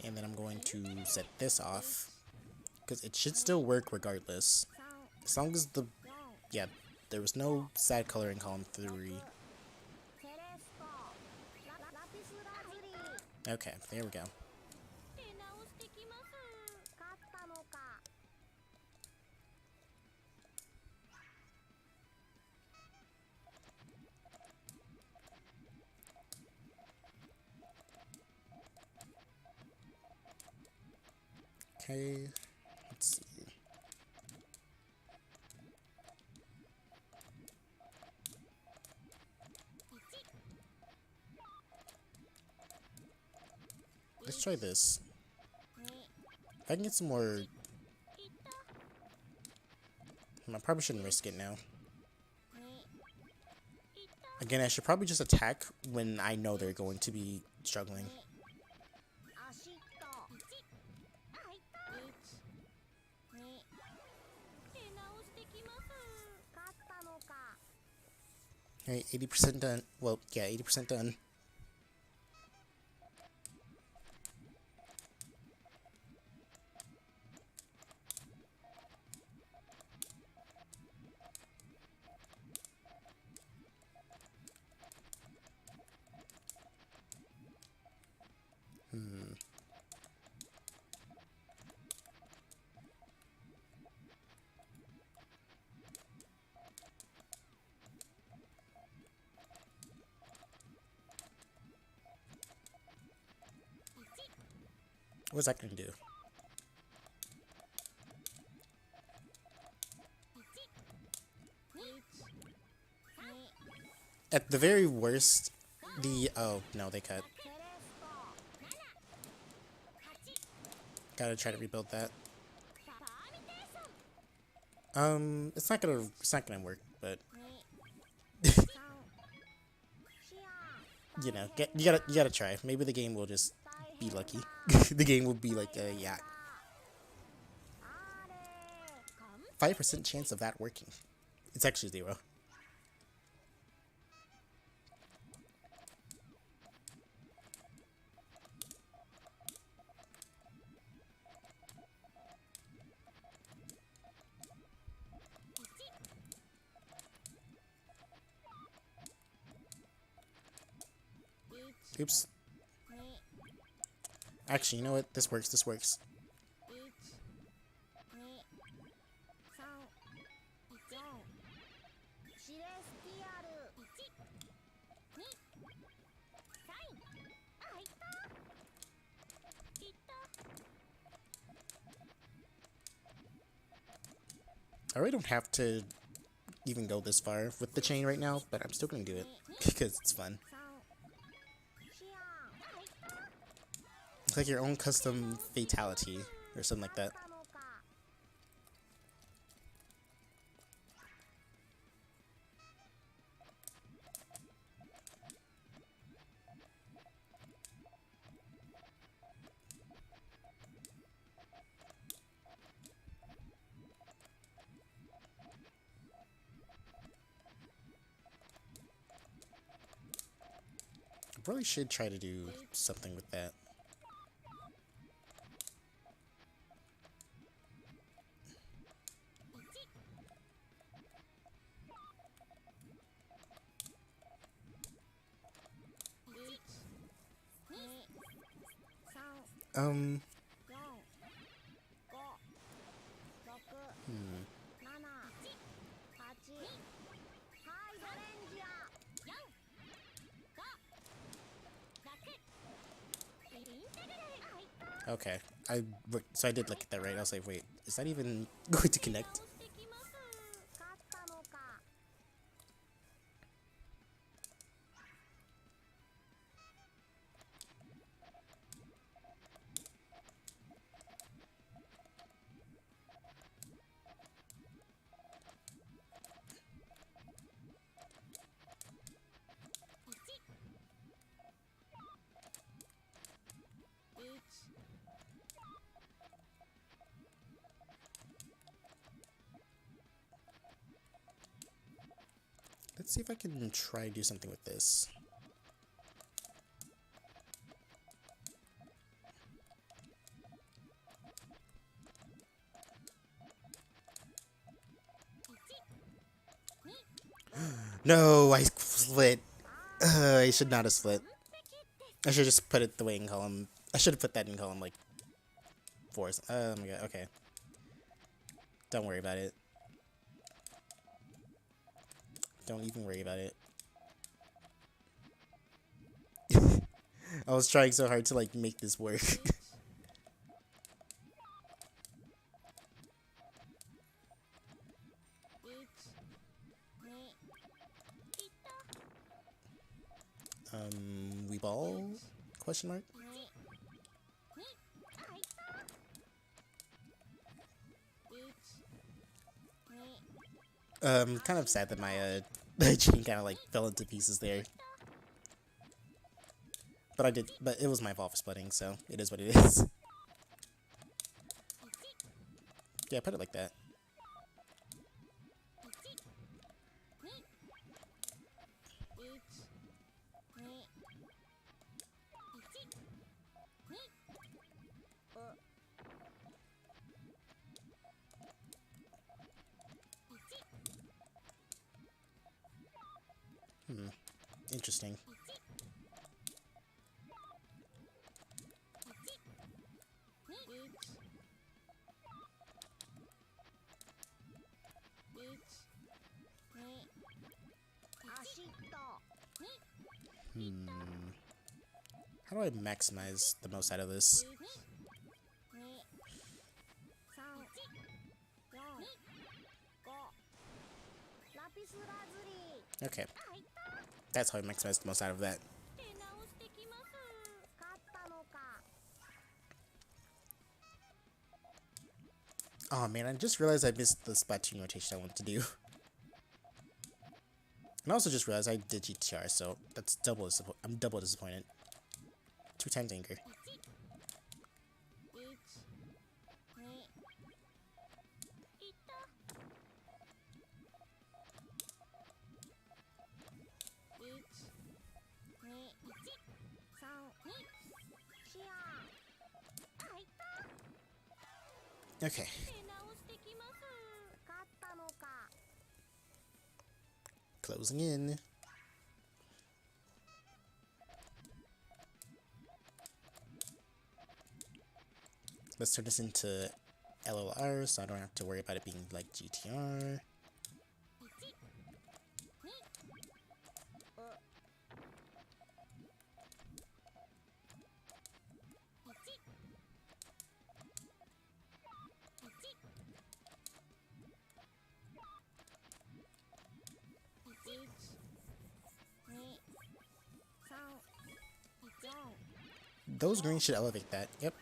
And then I'm going to set this off. Because it should still work regardless. As long as yeah, there was no sad color in column 3. Okay, there we go. Okay, let's see. Let's try this. If I can get some more... I probably shouldn't risk it now. Again, I should probably just attack when I know they're going to be struggling. Alright, 80% done. Well, yeah, 80% done. What's that gonna do? At the very worst, oh no, they cut. Gotta try to rebuild that. It's not gonna work, but you know, you gotta try. Maybe the game will just be lucky. The game will be like, yeah, 5% chance of that working. It's actually 0. Oops. Actually, you know what? This works. This works. I really don't have to even go this far with the chain right now, but I'm still gonna do it because it's fun. It's like your own custom fatality or something like that. I probably should try to do something with that. Okay. So I did look at that right. I was like, wait, is that even going to connect? Let's see if I can try to do something with this. No, I split. I should not have split. I should just put it the way in column. I should have put that in column like 4. Oh my god, okay. Don't worry about it. Don't even worry about it. I was trying so hard to like make this work. We ball? Question mark? Kind of sad that my chain kind of like fell into pieces there. But it was my fault for splitting, so it is what it is. Yeah, put it like that. Interesting. How do I maximize the most out of this? Okay. That's how I maximize the most out of that. Oh man, I just realized I missed the Splatoon rotation I wanted to do. And I also just realized I did GTR, so that's I'm double disappointed. 2 times anger. Okay. Closing in. Let's turn this into LLR so I don't have to worry about it being like GTR. Those greens should elevate that. Yep.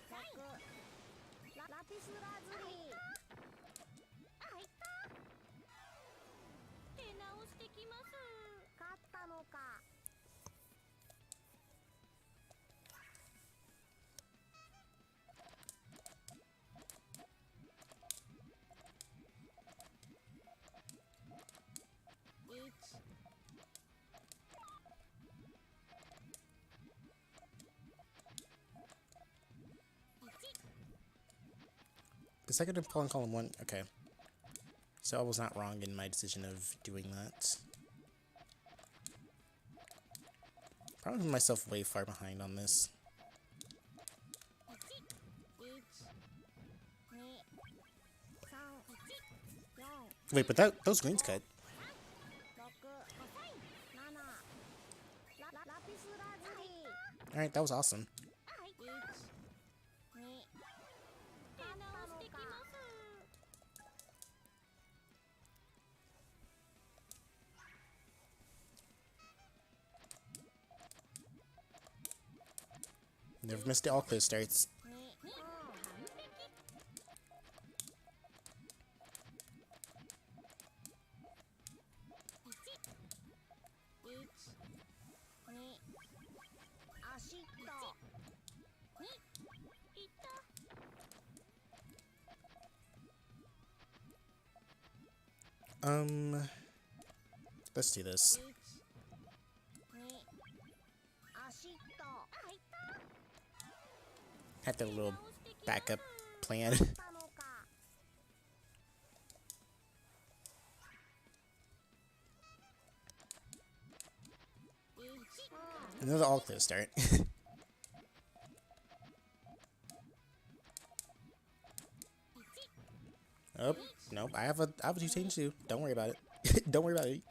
The second pull in column 1, okay. So I was not wrong in my decision of doing that. Probably put myself way far behind on this. Wait, but those greens cut. Alright, that was awesome. Never missed the all clear starts. Let's do this. Had that little backup plan. Another all clear start. Oh, nope. I have a two change too. Don't worry about it. Don't worry about it.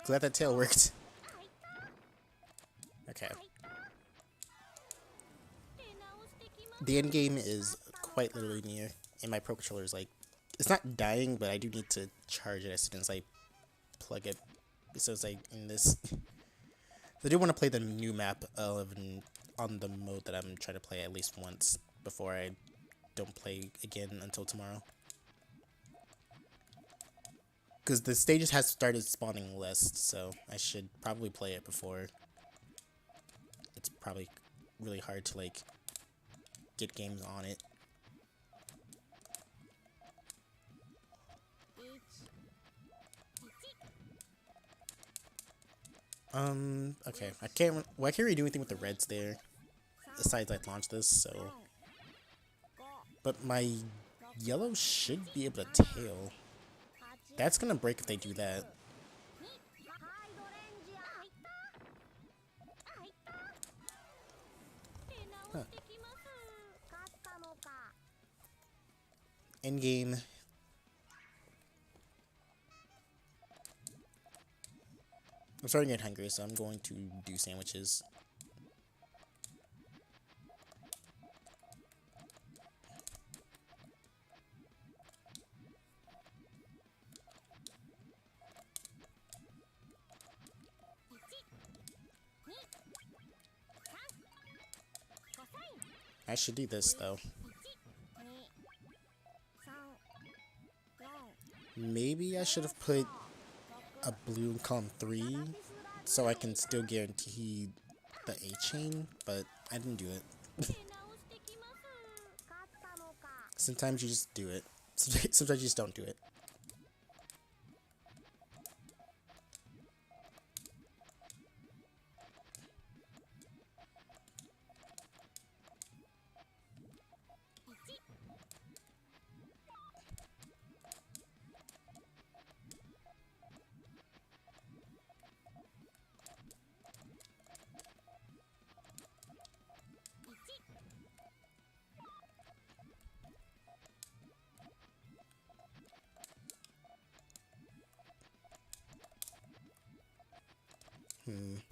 Glad that tail worked. Okay. The end game is quite literally near, and my Pro Controller is like, it's not dying, but I do need to charge it as soon as I plug it. So it's like in this. I do want to play the new map on the mode that I'm trying to play at least once before I don't play again until tomorrow. Because the stages has started spawning less, so I should probably play it before. It's probably really hard to like get games on it. Okay. I can't really do anything with the reds there, besides I launch this, so. But my yellow should be able to tail. That's gonna break if they do that. Huh. Endgame. I'm starting to get hungry, so I'm going to do sandwiches. I should do this though. Maybe I should have put a blue in column 3 so I can still guarantee the A chain, but I didn't do it. Sometimes you just do it. Sometimes you just don't do it.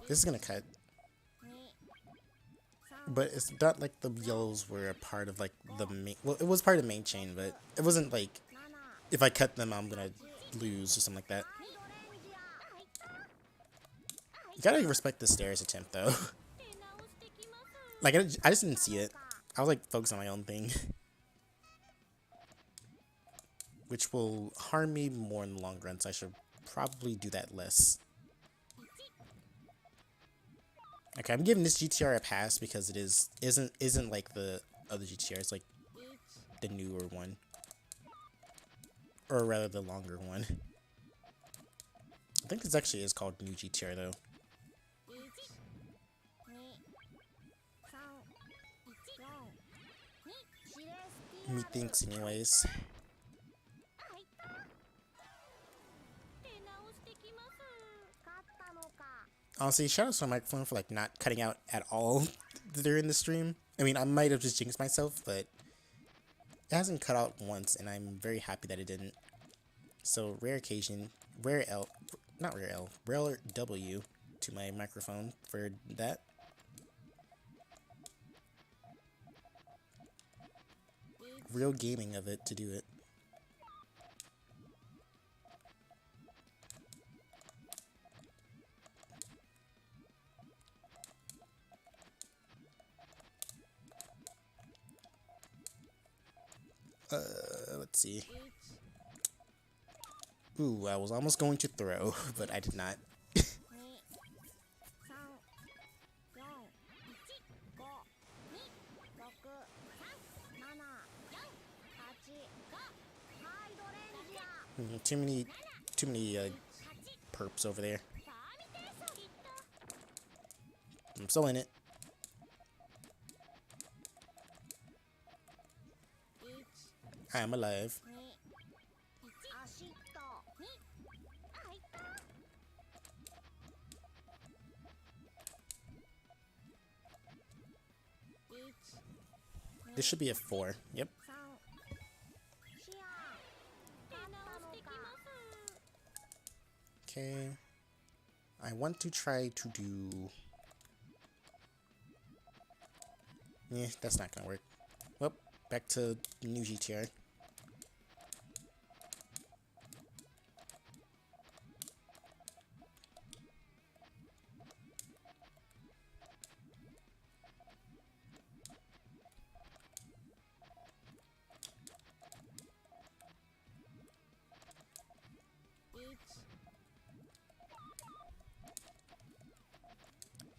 This is gonna cut. But it's not like the yellows were a part of like the main. Well, it was part of the main chain, but it wasn't like if I cut them, I'm gonna lose or something like that. You gotta respect the stairs attempt though. Like I just didn't see it. I was like focused on my own thing, which will harm me more in the long run. So I should probably do that less. Okay, I'm giving this GTR a pass because it isn't like the other GTR. It's like the newer one, or rather the longer one. I think this actually is called new GTR though. Methinks, anyways. Honestly, shout out to my microphone for like not cutting out at all during the stream. I mean, I might have just jinxed myself, but it hasn't cut out once, and I'm very happy that it didn't. So rare occasion, rare L, not rare L, rare W to my microphone for that. Real gaming of it to do it. Let's see. Ooh, I was almost going to throw, but I did not. Too many perps over there. I'm still in it. I'm alive. This should be a 4. Yep. Okay. I want to try to do... Yeah, that's not gonna work. Well, back to new GTR.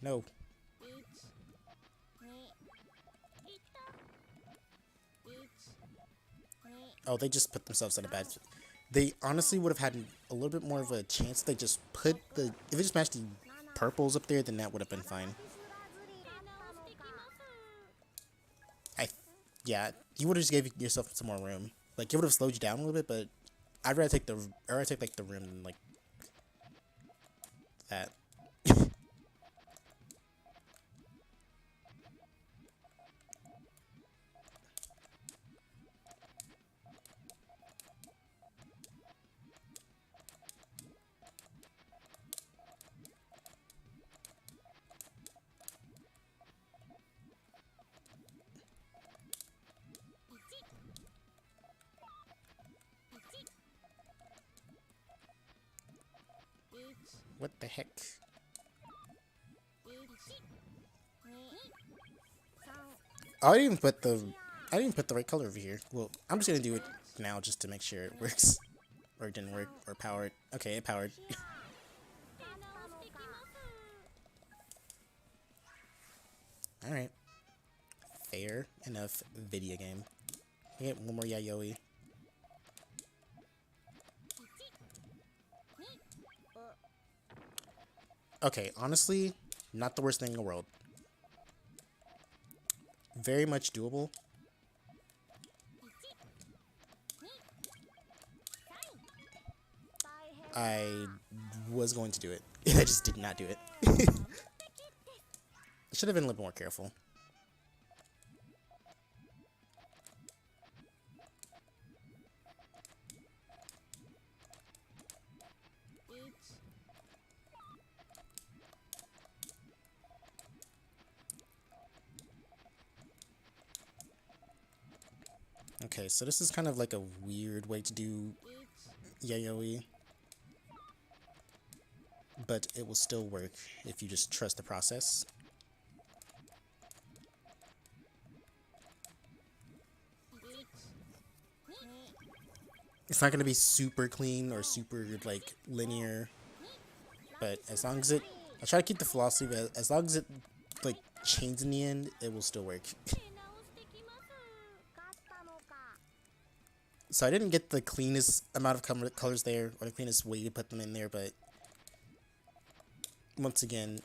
No. Oh, they just put themselves in a bad... They honestly would have had a little bit more of a chance if they just put the... If they just matched the purples up there, then that would have been fine. Yeah, you would have just gave yourself some more room. Like, it would have slowed you down a little bit, but I'd rather take like the room than like that. What the heck? Oh, I didn't even put the right color over here. Well, I'm just gonna do it now just to make sure it works. Or it didn't work, or powered. Okay, it powered. Alright. Fair enough video game. I get one more Yayoi. Okay, honestly, not the worst thing in the world. Very much doable. I was going to do it. I just did not do it. I should have been a little more careful. Okay, so this is kind of like a weird way to do Yayoi, but it will still work if you just trust the process. It's not going to be super clean or super, like, linear, but as long as it... I'll try to keep the philosophy, but as long as it, like, chains in the end, it will still work. So I didn't get the cleanest amount of colors there, or the cleanest way to put them in there, but once again,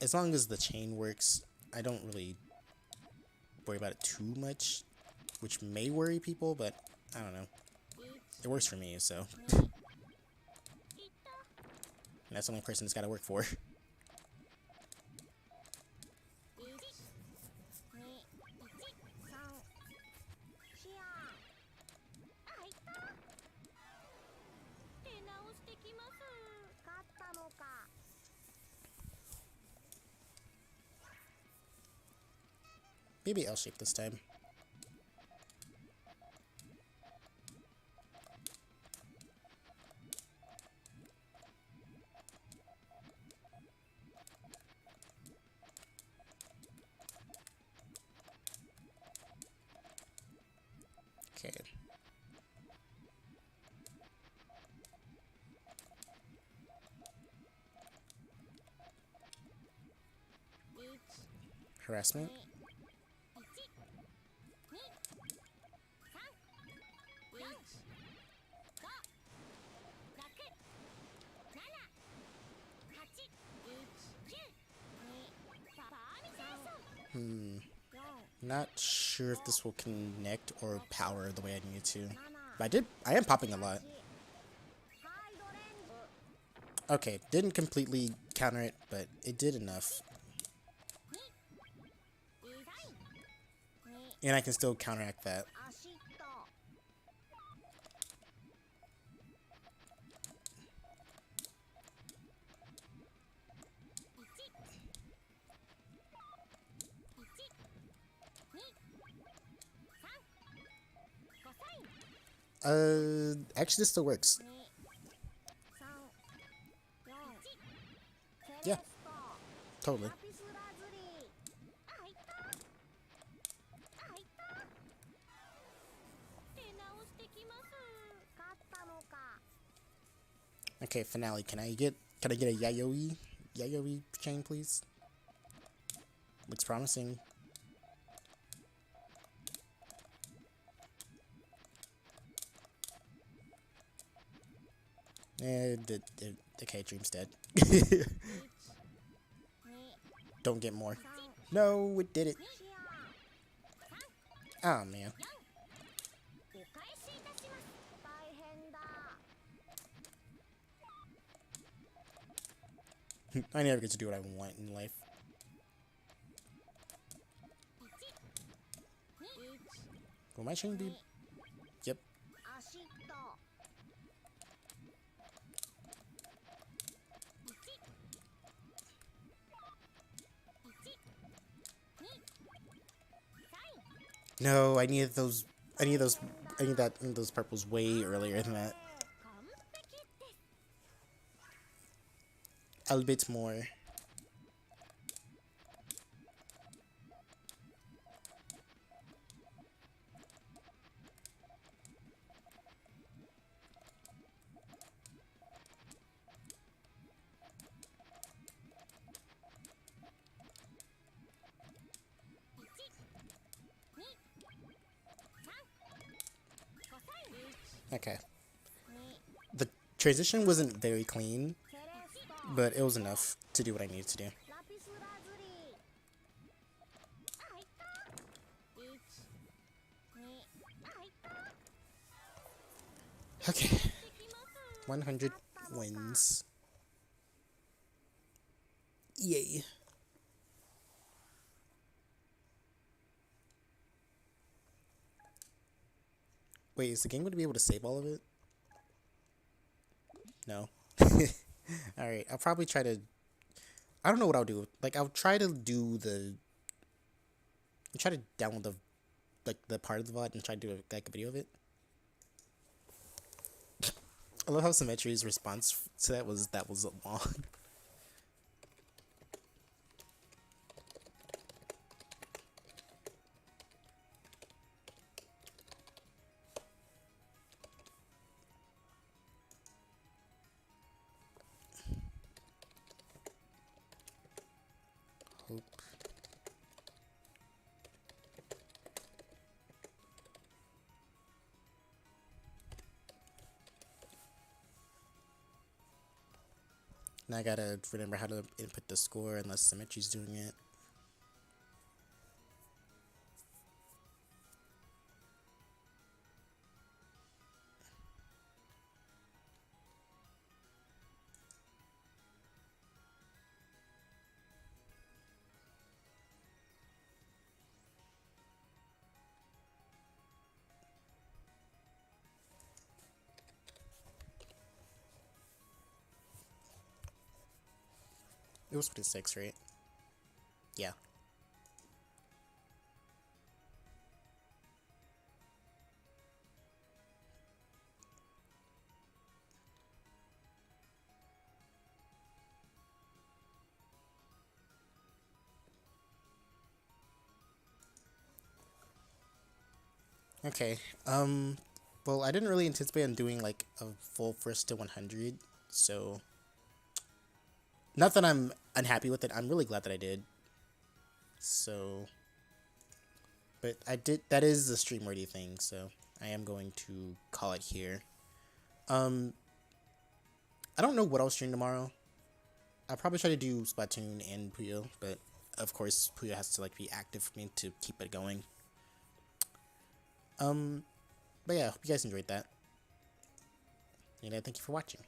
as long as the chain works, I don't really worry about it too much, which may worry people, but I don't know. It works for me, so. And that's the only person it's got to work for. Maybe L shape this time. Okay. Harassment. Not sure if this will connect or power the way I need it to. But I am popping a lot. Okay, didn't completely counter it, but it did enough. And I can still counteract that. Actually this still works. Yeah, totally. Okay, finale. Can I get a Yayoi chain, please? Looks promising. Okay, Dream's dead. Don't get more. No, it did it. Oh, man. I never get to do what I want in life. Will my chain be... Yep. No, I needed those purples way earlier than that. A bit more. Okay. The transition wasn't very clean, but it was enough to do what I needed to do. Okay. 100 wins. Yay. Wait, is the game going to be able to save all of it? No. Alright, I'll probably try to... I don't know what I'll do. Like, I'll try to do the... I'll try to download the part of the VOD and try to do a video of it. I love how Symmetri's response to that was long. Hope. Now I gotta remember how to input the score unless Symmetri's doing it. It was 26, right? Yeah. Okay. Well, I didn't really anticipate on doing like a full first to 100, so not that I'm unhappy with it. I'm really glad that I did. So, but I did. That is the stream worthy thing. So I am going to call it here. Um, I don't know what I'll stream tomorrow. I'll probably try to do Splatoon and Puyo, but of course Puyo has to like be active for me to keep it going. But yeah, I hope you guys enjoyed that. And thank you for watching.